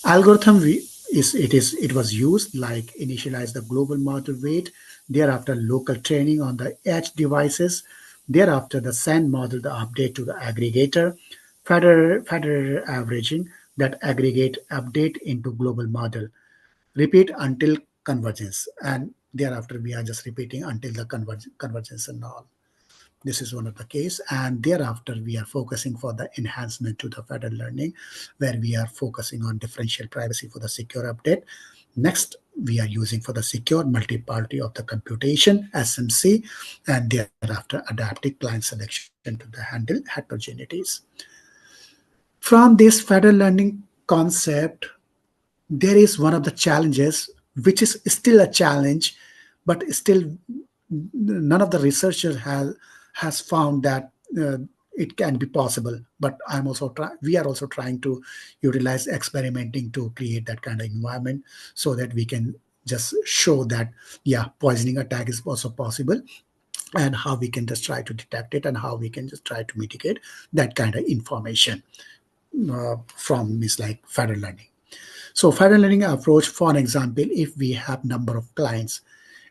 Algorithm it was used like initialize the global model weight, thereafter local training on the edge devices, thereafter the send model the update to the aggregator, federal averaging that aggregate update into global model, repeat until convergence, and thereafter we are just repeating until the convergence and all. This is one of the case, and thereafter we are focusing for the enhancement to the federal learning, where we are focusing on differential privacy for the secure update. Next, we are using for the secure multi-party of the computation SMC, and thereafter adaptive client selection to the handle heterogeneities. From this federal learning concept, there is one of the challenges, which is still a challenge, but still none of the researchers has found that it can be possible. But we are also trying to utilize experimenting to create that kind of environment, so that we can just show that yeah, poisoning attack is also possible, and how we can just try to detect it, and how we can just try to mitigate that kind of information from this like federal learning. So federal learning approach, for an example, if we have number of clients,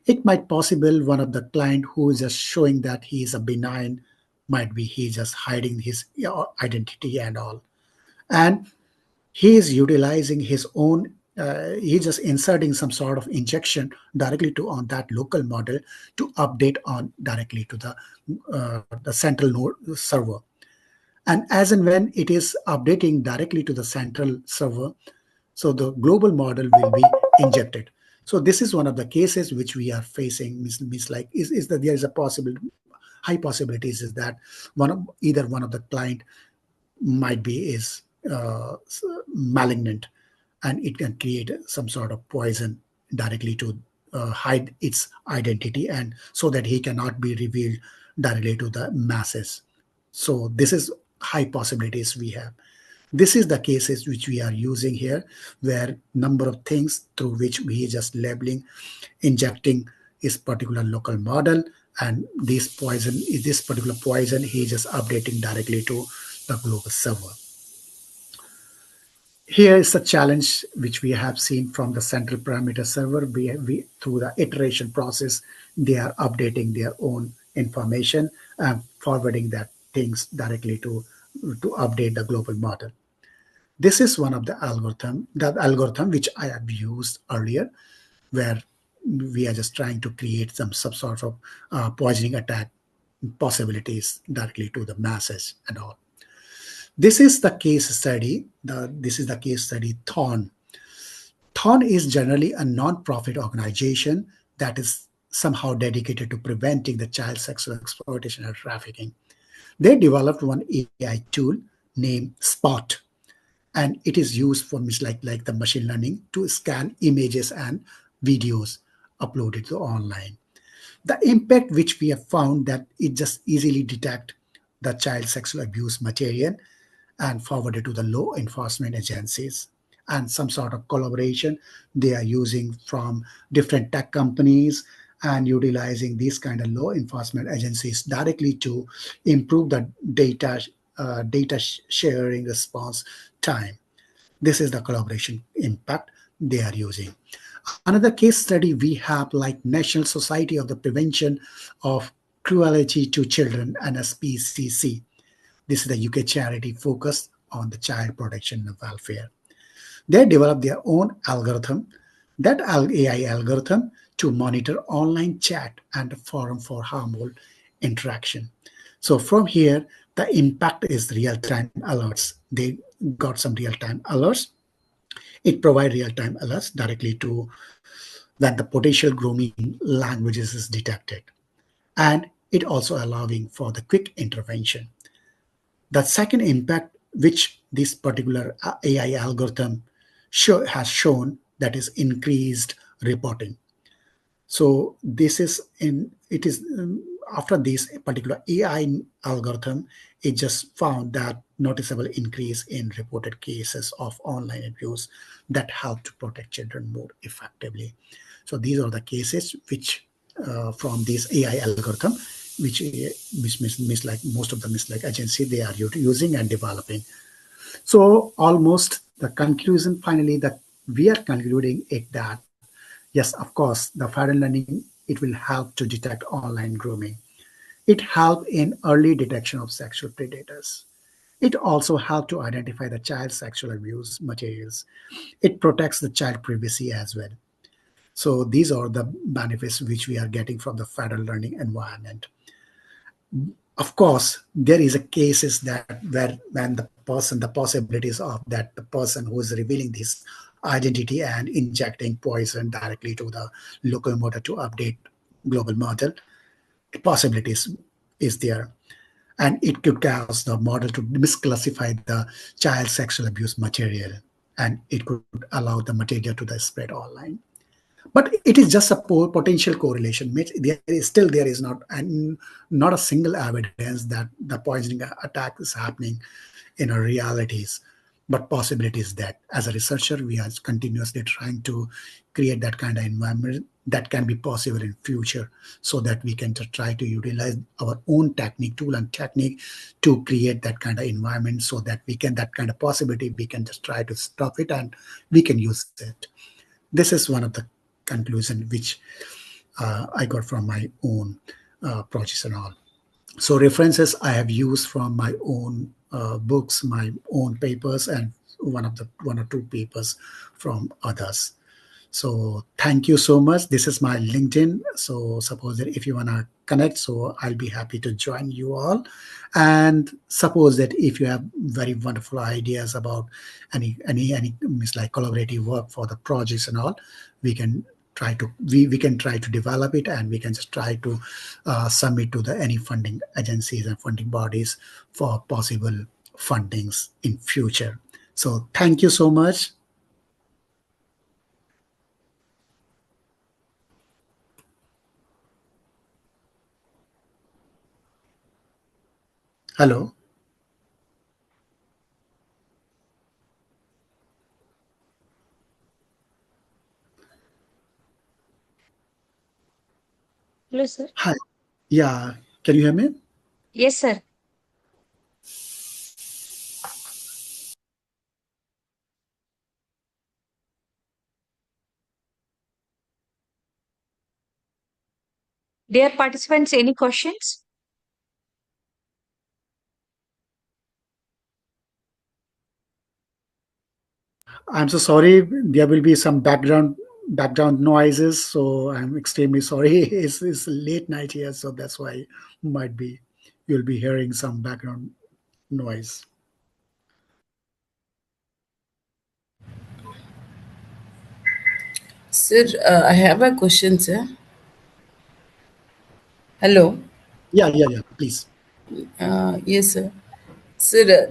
it might possible one of the client who is just showing that he is a benign, might be he just hiding his identity and all. And he is utilizing his own, he's just inserting some sort of injection directly to on that local model to update on directly to the central node server. And as and when it is updating directly to the central server, so the global model will be injected. So this is one of the cases which we are facing. Means like is that there is a possible high possibilities is that either one of the client might be is malignant, and it can create some sort of poison directly to hide its identity, and so that he cannot be revealed directly to the masses. So this is high possibilities we have. This is the cases which we are using here, where number of things through which we just labeling, injecting this particular local model, and this particular poison, he just updating directly to the global server. Here is a challenge which we have seen from the central parameter server. We through the iteration process, they are updating their own information and forwarding that things directly to update the global model. This is one of the algorithm which I have used earlier, where we are just trying to create some sort of poisoning attack possibilities directly to the masses and all. This is the case study. This is the case study Thorn. Thorn is generally a non-profit organization that is somehow dedicated to preventing the child sexual exploitation and trafficking. They developed one AI tool named Spot, and it is used for like the machine learning to scan images and videos uploaded to online. The impact which we have found that it just easily detect the child sexual abuse material and forward it to the law enforcement agencies, and some sort of collaboration they are using from different tech companies, and utilizing these kind of law enforcement agencies directly to improve the data sharing response time. This is the collaboration impact they are using. Another case study we have like National Society of the Prevention of Cruelty to Children, NSPCC. This is the UK charity focused on the child protection and welfare. They developed their own algorithm, that AI algorithm, to monitor online chat and forum for harmful interaction. So from here, the impact is real-time alerts. They got some real-time alerts. It provides real-time alerts directly to when the potential grooming languages is detected, and it also allowing for the quick intervention. The second impact which this particular AI algorithm has shown, that is increased reporting. So this is in it is after this particular AI algorithm, it just found that noticeable increase in reported cases of online abuse that help to protect children more effectively. So these are the cases which from this AI algorithm, which like most of the like agency they are using and developing. So almost the conclusion finally that we are concluding it that yes, of course, the federal learning it will help to detect online grooming. It help in early detection of sexual predators. It also help to identify the child sexual abuse materials. It protects the child privacy as well. So these are the benefits which we are getting from the federal learning environment. Of course, there is a cases that where when the possibilities of that the person who is revealing this identity and injecting poison directly to the local model to update global model, possibilities is there, and it could cause the model to misclassify the child sexual abuse material, and it could allow the material to the spread online. But it is just a potential correlation. There is not a single evidence that the poisoning attack is happening in our realities, but possibilities that as a researcher we are continuously trying to create that kind of environment that can be possible in future, so that we can just try to utilize our own technique tool and technique to create that kind of environment, so that we can that kind of possibility we can just try to stop it and we can use it. This is one of the conclusion which I got from my own projects and all. So references I have used from my own books, my own papers, and one or two papers from others. So thank you so much. This is my LinkedIn. So suppose that if you wanna connect, so I'll be happy to join you all. And suppose that if you have very wonderful ideas about any means like collaborative work for the projects and all, we can we can try to develop it, and we can just try to submit to the any funding agencies and funding bodies for possible fundings in future. So thank you so much. Hello. Hello, sir. Hi. Yeah. Can you hear me? Yes, sir. Dear participants, any questions? I'm so sorry. There will be some background noises, so I'm extremely sorry. It's late night here, so that's why might be you'll be hearing some background noise. Sir, I have a question, sir. Hello. Yeah. Please. Yes, sir. Sir,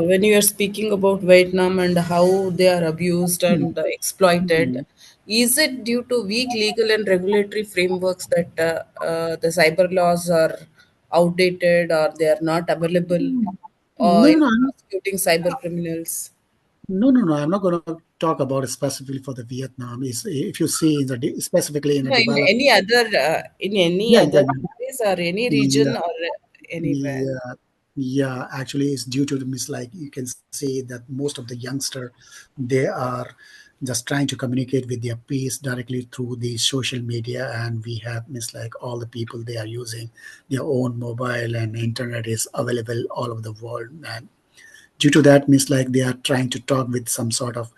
when you are speaking about Vietnam and how they are abused and exploited, Mm. is it due to weak legal and regulatory frameworks that the cyber laws are outdated or they are not available No, in no, no. prosecuting cyber criminals? No. I'm not going to talk about it specifically for the Vietnam. Is if you see in the specifically in a No, developed. in any Yeah, other countries or any yeah. region or anywhere. Yeah, yeah. Actually, it's due to the like you can see that most of the youngster they are just trying to communicate with their peers directly through the social media, and we have like all the people they are using their own mobile and internet is available all over the world, and due to that means like they are trying to talk with some sort of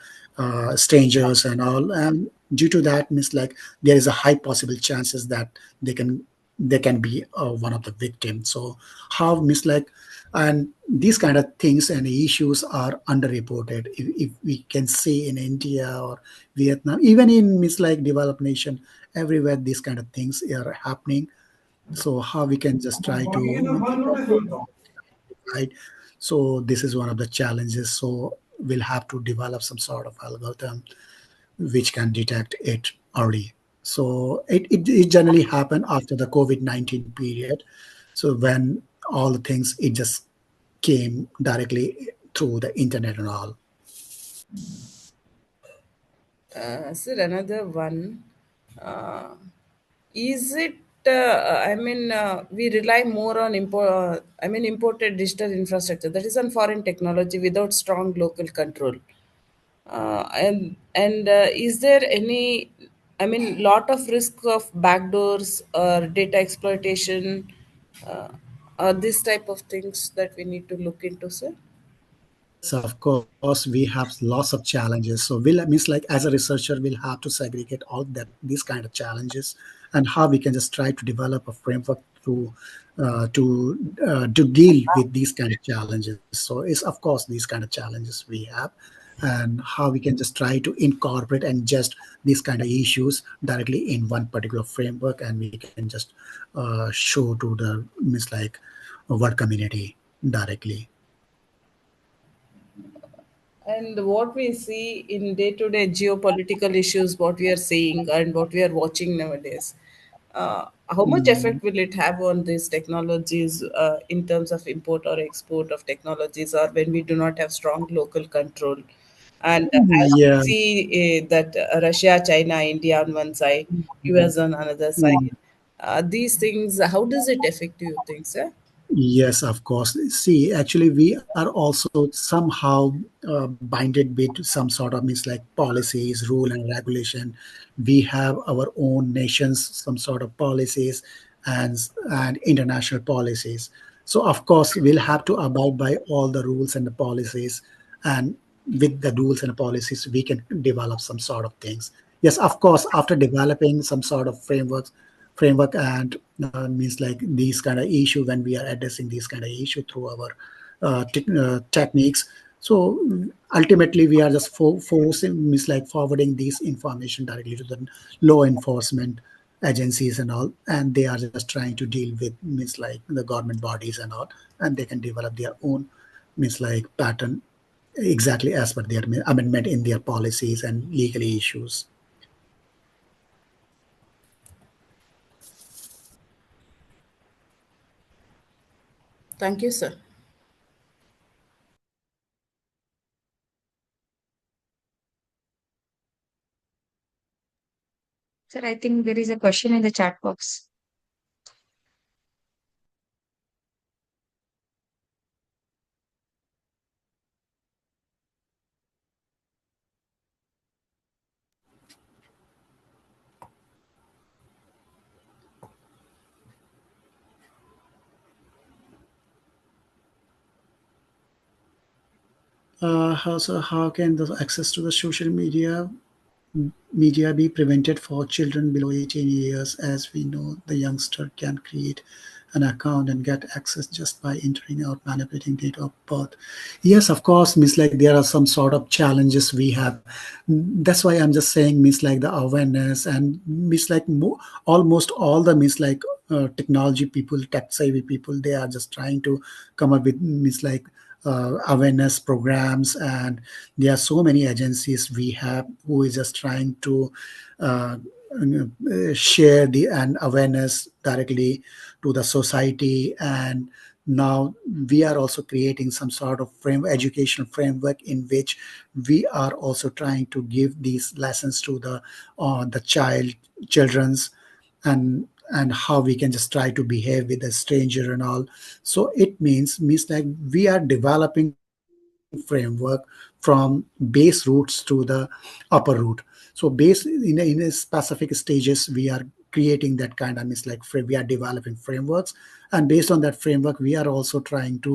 strangers and all, and due to that means like there is a high possible chances that they can they can be one of the victims. So how means like, and these kind of things and issues are underreported. If we can see in India or Vietnam, even in means like developed nation, everywhere these kind of things are happening. So how we can just try to right. So this is one of the challenges. So we'll have to develop some sort of algorithm which can detect it early. So it generally happened after the COVID-19 period. So when all the things it just came directly through the internet and all. Sir, another one. Uh, is it? We rely more on imported digital infrastructure that is on foreign technology without strong local control. And is there any? Lot of risk of backdoors or data exploitation, uh, or this type of things that we need to look into, sir. Yes, of course, we have lots of challenges. So we'll means like as a researcher, we'll have to segregate all that these kind of challenges and how we can just try to develop a framework to deal with these kind of challenges. So it's of course these kind of challenges we have, and how we can just try to incorporate and just these kind of issues directly in one particular framework, and we can just show to the means like world community directly. And what we see in day-to-day geopolitical issues, what we are seeing and what we are watching nowadays, how much Mm, effect will it have on these technologies in terms of import or export of technologies, or when we do not have strong local control? And as we yeah. see that Russia, China, India on one side, US on another Mm. side, these things, how does it affect you think, sir? Yes, of course. See, actually, we are also somehow binded with some sort of means like policies, rule, and regulation. We have our own nations, some sort of policies, and international policies. So, of course, we'll have to abide by all the rules and the policies. And with the rules and the policies, we can develop some sort of things. Yes, of course, after developing some sort of framework and means like these kind of issue, when we are addressing these kind of issue through our techniques. So ultimately we are just forcing means like forwarding these information directly to the law enforcement agencies and all, and they are just trying to deal with means like the government bodies and all, and they can develop their own means like pattern exactly as per their amendment in their policies and legal issues. Thank you, sir. Sir, I think there is a question in the chat box. How can the access to the social media be prevented for children below 18 years? As we know, the youngster can create an account and get access just by entering or manipulating date of birth. Yes, of course, means like there are some sort of challenges we have. That's why I'm just saying means like the awareness and means like almost all the means like technology people, tech savvy people, they are just trying to come up with means like awareness programs, and there are so many agencies we have who is just trying to uh, share the and awareness directly to the society. And now we are also creating some sort of educational framework in which we are also trying to give these lessons to the children's, and how we can just try to behave with a stranger and all. So it means like we are developing framework from base roots to the upper root. So base in a specific stages we are creating that kind of we are developing frameworks, and based on that framework we are also trying to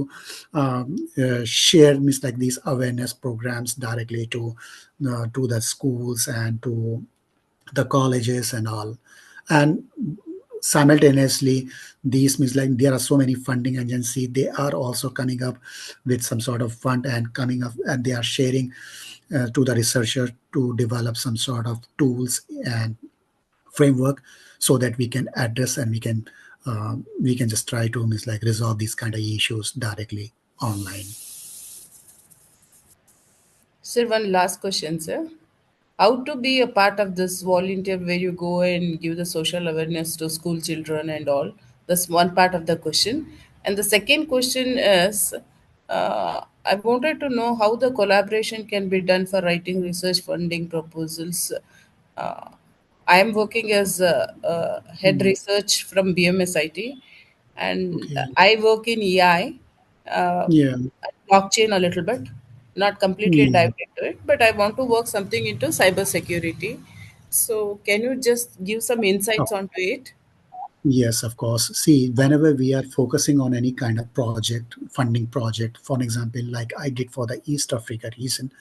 share these awareness programs directly to the schools and to the colleges and all. And simultaneously, these there are so many funding agencies, they are also coming up with some sort of fund and coming up, and they are sharing to the researcher to develop some sort of tools and framework, so that we can address and we can just try to resolve these kind of issues directly online. Sir, one last question, sir. How to be a part of this volunteer where you go and give the social awareness to school children and all? That's one part of the question. And the second question is, I wanted to know how the collaboration can be done for writing research funding proposals. Uh, I am working as a head Mm, research from BMSIT, and okay. I work in EI, uh, Yeah. blockchain a little bit, not completely Yeah. dived into it, but I want to work something into cyber security. So, can you just give some insights onto it? Yes, of course. See, whenever we are focusing on any kind of project, funding project, for an example, like I did for the East Africa region,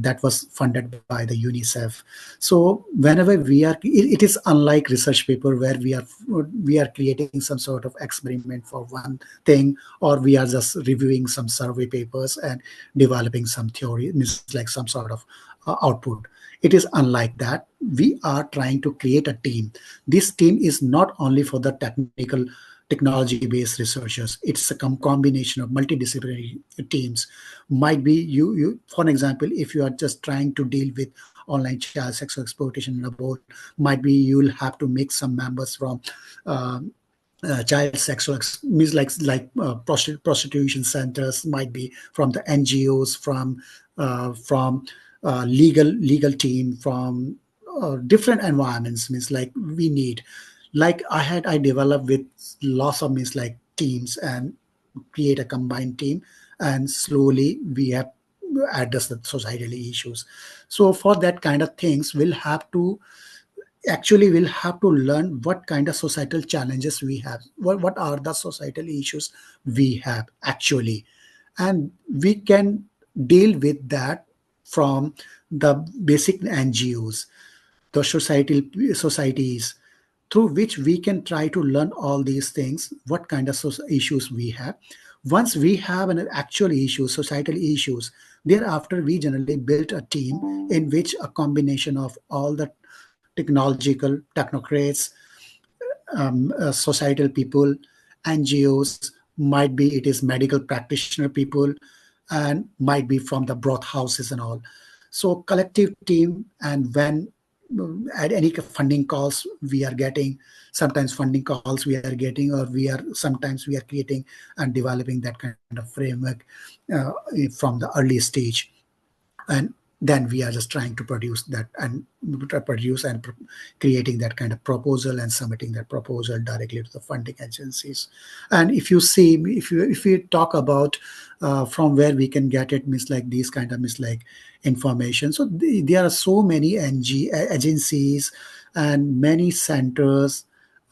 that was funded by the UNICEF. So whenever it is unlike research paper where we are creating some sort of experiment for one thing, or we are just reviewing some survey papers and developing some theory, means like some sort of output. It is unlike that. We are trying to create a team. This team is not only for the technology based researchers, it's a combination of multidisciplinary teams. Might be you for an example, if you are just trying to deal with online child sexual exploitation and abort, might be you will have to make some members from um, child sexual means prostitution centers, might be from the NGOs, from legal team, from different environments, means like we need, like I developed with lots of means like teams and create a combined team, and slowly we have address the societal issues. So for that kind of things, we'll have to learn what kind of societal challenges we have, what are the societal issues we have actually, and we can deal with that from the basic NGOs, the societies, through which we can try to learn all these things, what kind of issues we have. Once we have an actual issue, societal issues, thereafter we generally build a team in which a combination of all the technological technocrats, societal people, NGOs, might be it is medical practitioner people, and might be from the broth houses and all. So collective team, and when at any funding calls we are getting, sometimes funding calls we are getting, or sometimes we are creating and developing that kind of framework from the early stage, and then we are just trying to produce that and creating that kind of proposal and submitting that proposal directly to the funding agencies. And if you talk about from where we can get it, means like these kind of means like information, so there are so many agencies and many centers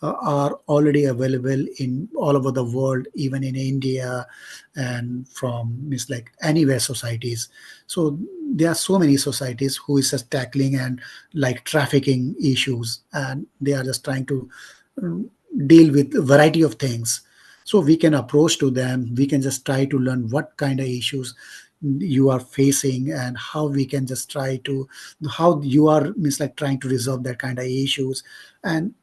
are already available in all over the world, even in India, and from means like anywhere societies. So there are so many societies who is just tackling and like trafficking issues, and they are just trying to um, deal with a variety of things. So we can approach to them, we can just try to learn what kind of issues you are facing, and how we can just try to, how you are means like trying to resolve that kind of issues. And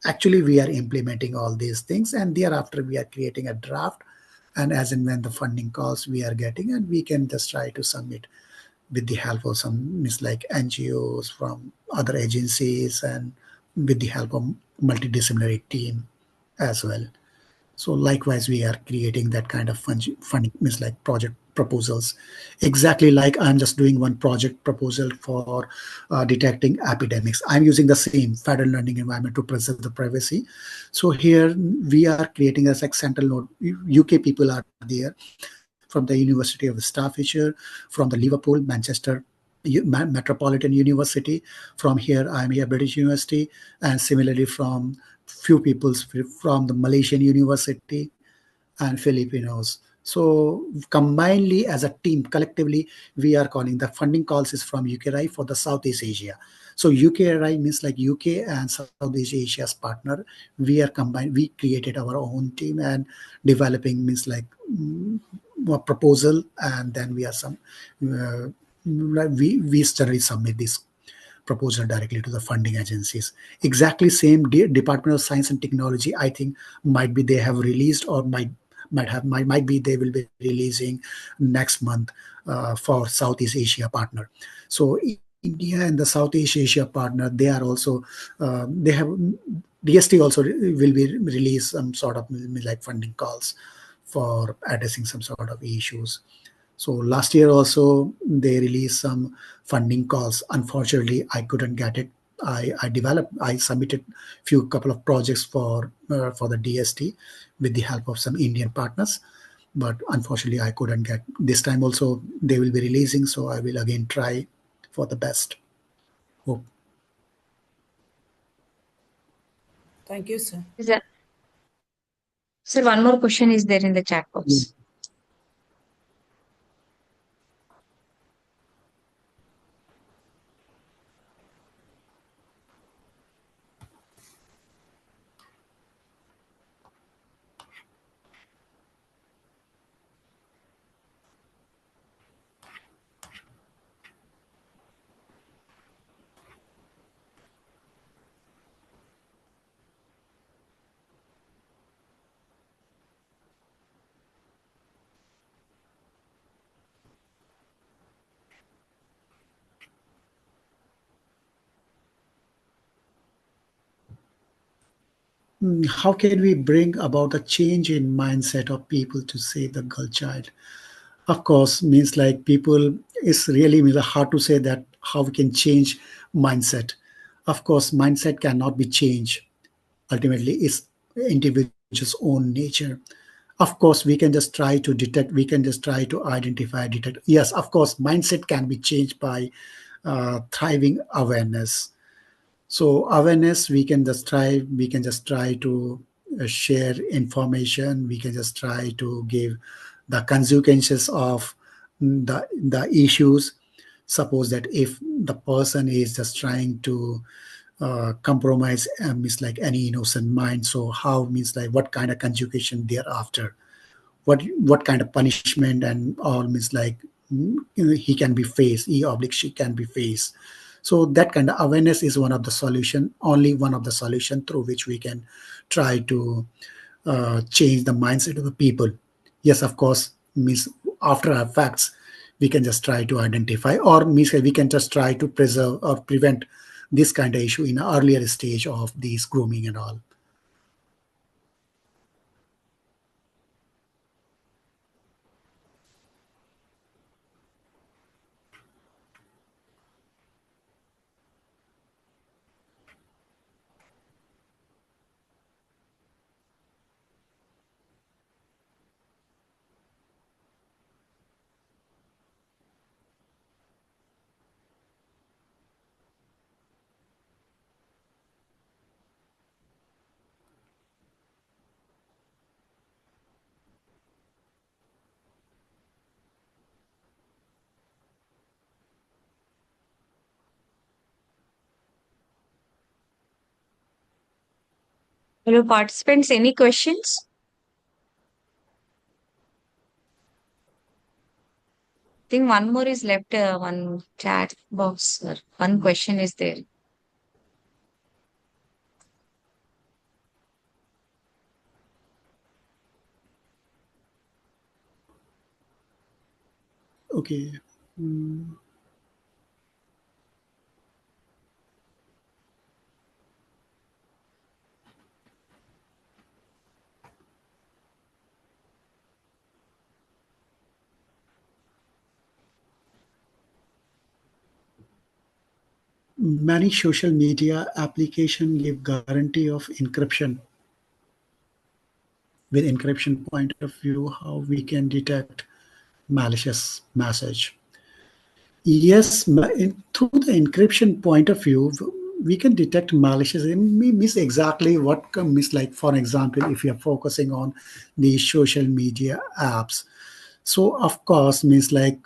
actually we are implementing all these things, and thereafter we are creating a draft, and as and when the funding calls we are getting, and we can just try to submit with the help of some means like NGOs from other agencies, and with the help of multidisciplinary team as well. So likewise, we are creating that kind of funding means like project proposals. Exactly like I'm just doing one project proposal for detecting epidemics. I'm using the same federal learning environment to preserve the privacy. So here we are creating a like central node. UK people are there from the University of Staffordshire, from the Liverpool, Manchester. Metropolitan University. From here, I'm here, British University, and similarly from few peoples from the Malaysian University and Filipinos. So combinedly as a team, collectively, we are calling the funding calls is from UKRI for the Southeast Asia. So UKRI means like UK and Southeast Asia's partner. We are combined. We created our own team and developing means like a proposal, and then we are some uh, we study submit this proposal directly to the funding agencies. Exactly same Department of Science and Technology. I think might be they have released or might be they will be releasing next month for Southeast Asia partner. So India and the Southeast Asia partner, they are also they have DST also will be release some sort of like funding calls for addressing some sort of issues. So last year also they released some funding calls. Unfortunately, I couldn't get it. I submitted few couple of projects for the DST with the help of some Indian partners, but unfortunately I couldn't get. This time also they will be releasing, so I will again try for the best. Hope. Thank you, sir. Is that, sir, one more question is there in the chat box. How can we bring about a change in mindset of people to save the girl child? Of course, means like people, it's really means hard to say that how we can change mindset. Of course, mindset cannot be changed. Ultimately, it's individual's own nature. Of course, we can just try to detect, we can just try to identify, detect. Yes, of course, mindset can be changed by thriving awareness. So awareness, we can just try to share information. We can just try to give the consequences of the issues. Suppose that if the person is just trying to compromise means like any innocent mind, so how means like what kind of conjugation thereafter, what kind of punishment and all means like he can be faced, he oblique she can be faced. So that kind of awareness is one of the solution, only one of the solution through which we can try to change the mindset of the people. Yes, of course, means after our facts we can just try to identify, or means we can just try to preserve or prevent this kind of issue in an earlier stage of these grooming and all. Hello, participants, any questions? I think one more is left, one chat box, sir. One question is there. Okay. Mm, Many social media application give guarantee of encryption. With encryption point of view, how we can detect malicious message. Yes, through the encryption point of view, we can detect malicious. It means exactly what means. Like for example, if you are focusing on the social media apps, so of course means like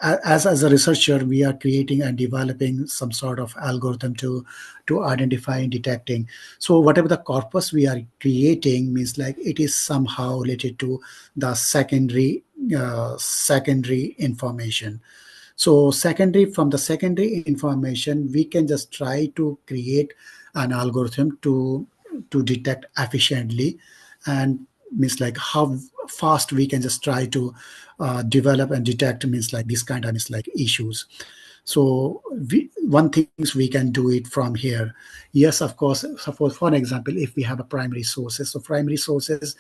as a researcher, we are creating and developing some sort of algorithm to identify and detecting. So whatever the corpus we are creating means like it is somehow related to the secondary information. So secondary from the secondary information, we can just try to create an algorithm to detect efficiently, and means like how fast we can just try to develop and detect means like this kind of means like issues. So one things we can do it from here. Yes, of course. Suppose for an example, if we have a primary sources, so primary sources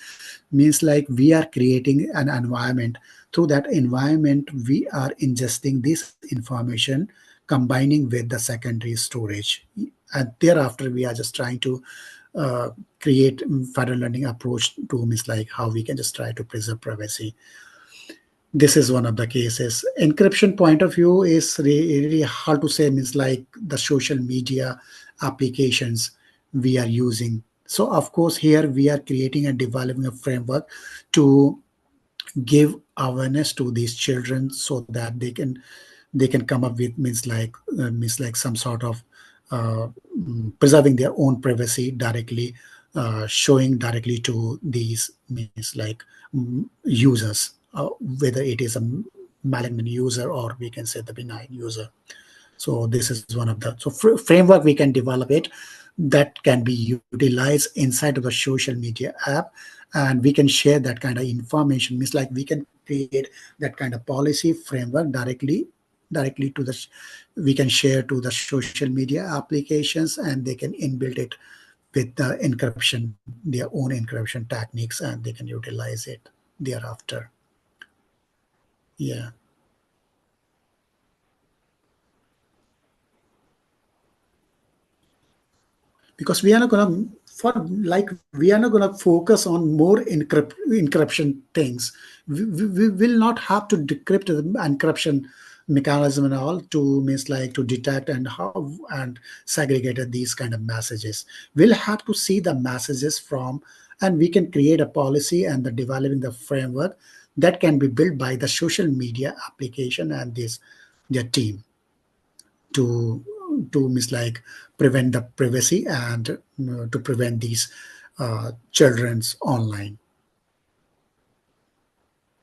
means like we are creating an environment. Through that environment, we are ingesting this information, combining with the secondary storage, and thereafter we are just trying to uh, create further learning approach to means like how we can just try to preserve privacy. This is one of the cases. Encryption point of view is really hard to say means like the social media applications we are using. So of course here we are creating and developing a framework to give awareness to these children so that they can come up with means like some sort of preserving their own privacy directly, showing directly to these means like users, whether it is a malignant user or we can say the benign user. So this is one of the framework we can develop it that can be utilized inside of the social media app, and we can share that kind of information. Means like we can create that kind of policy framework directly to the we can share to the social media applications, and they can inbuild it with the encryption, their own encryption techniques, and they can utilize it thereafter. Yeah. Because we are not gonna for like we are not gonna focus on more encryption things. We will not have to decrypt the encryption mechanism and all to means like to detect and how and segregate these kind of messages. We'll have to see the messages from, and we can create a policy and the developing the framework that can be built by the social media application and this their team to means like prevent the privacy and to prevent these children's online.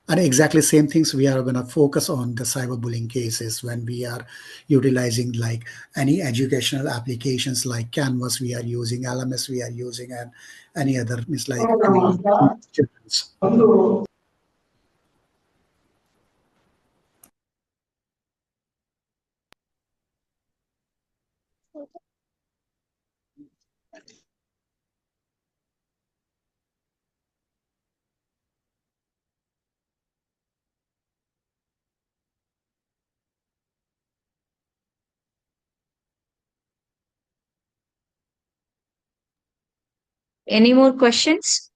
And exactly same things we are going to focus on the cyberbullying cases when we are utilizing like any educational applications like Canvas we are using, LMS we are using, and any other means like any children's. Any more questions?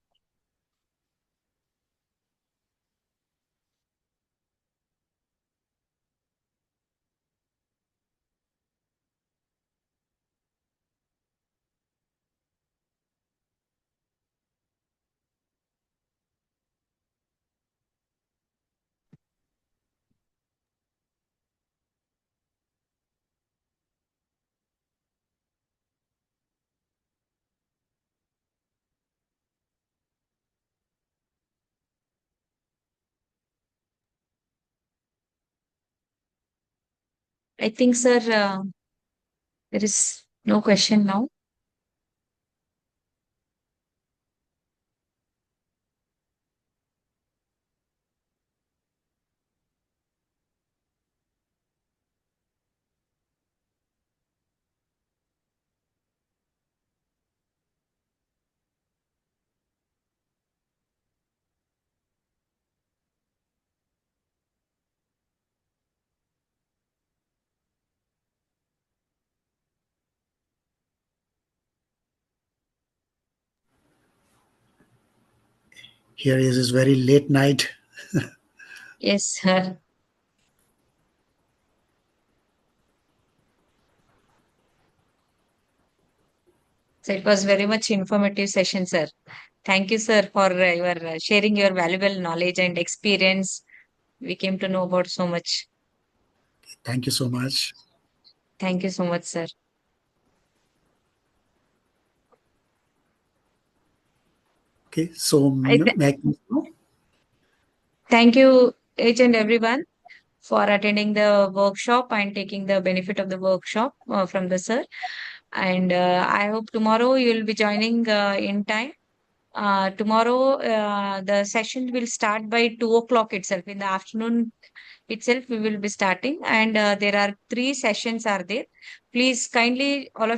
I think, sir, there is no question now. Here is this very late night. Yes, sir. So it was very much informative session, sir. Thank you, sir, for your sharing your valuable knowledge and experience. We came to know about so much. Thank you so much. Thank you so much, sir. Okay, so I th- may I continue? Thank you, each and everyone, for attending the workshop and taking the benefit of the workshop from the sir. And I hope tomorrow you will be joining in time. Tomorrow, the session will start by 2 o'clock itself. In the afternoon itself, we will be starting, and there are three sessions are there. Please kindly all of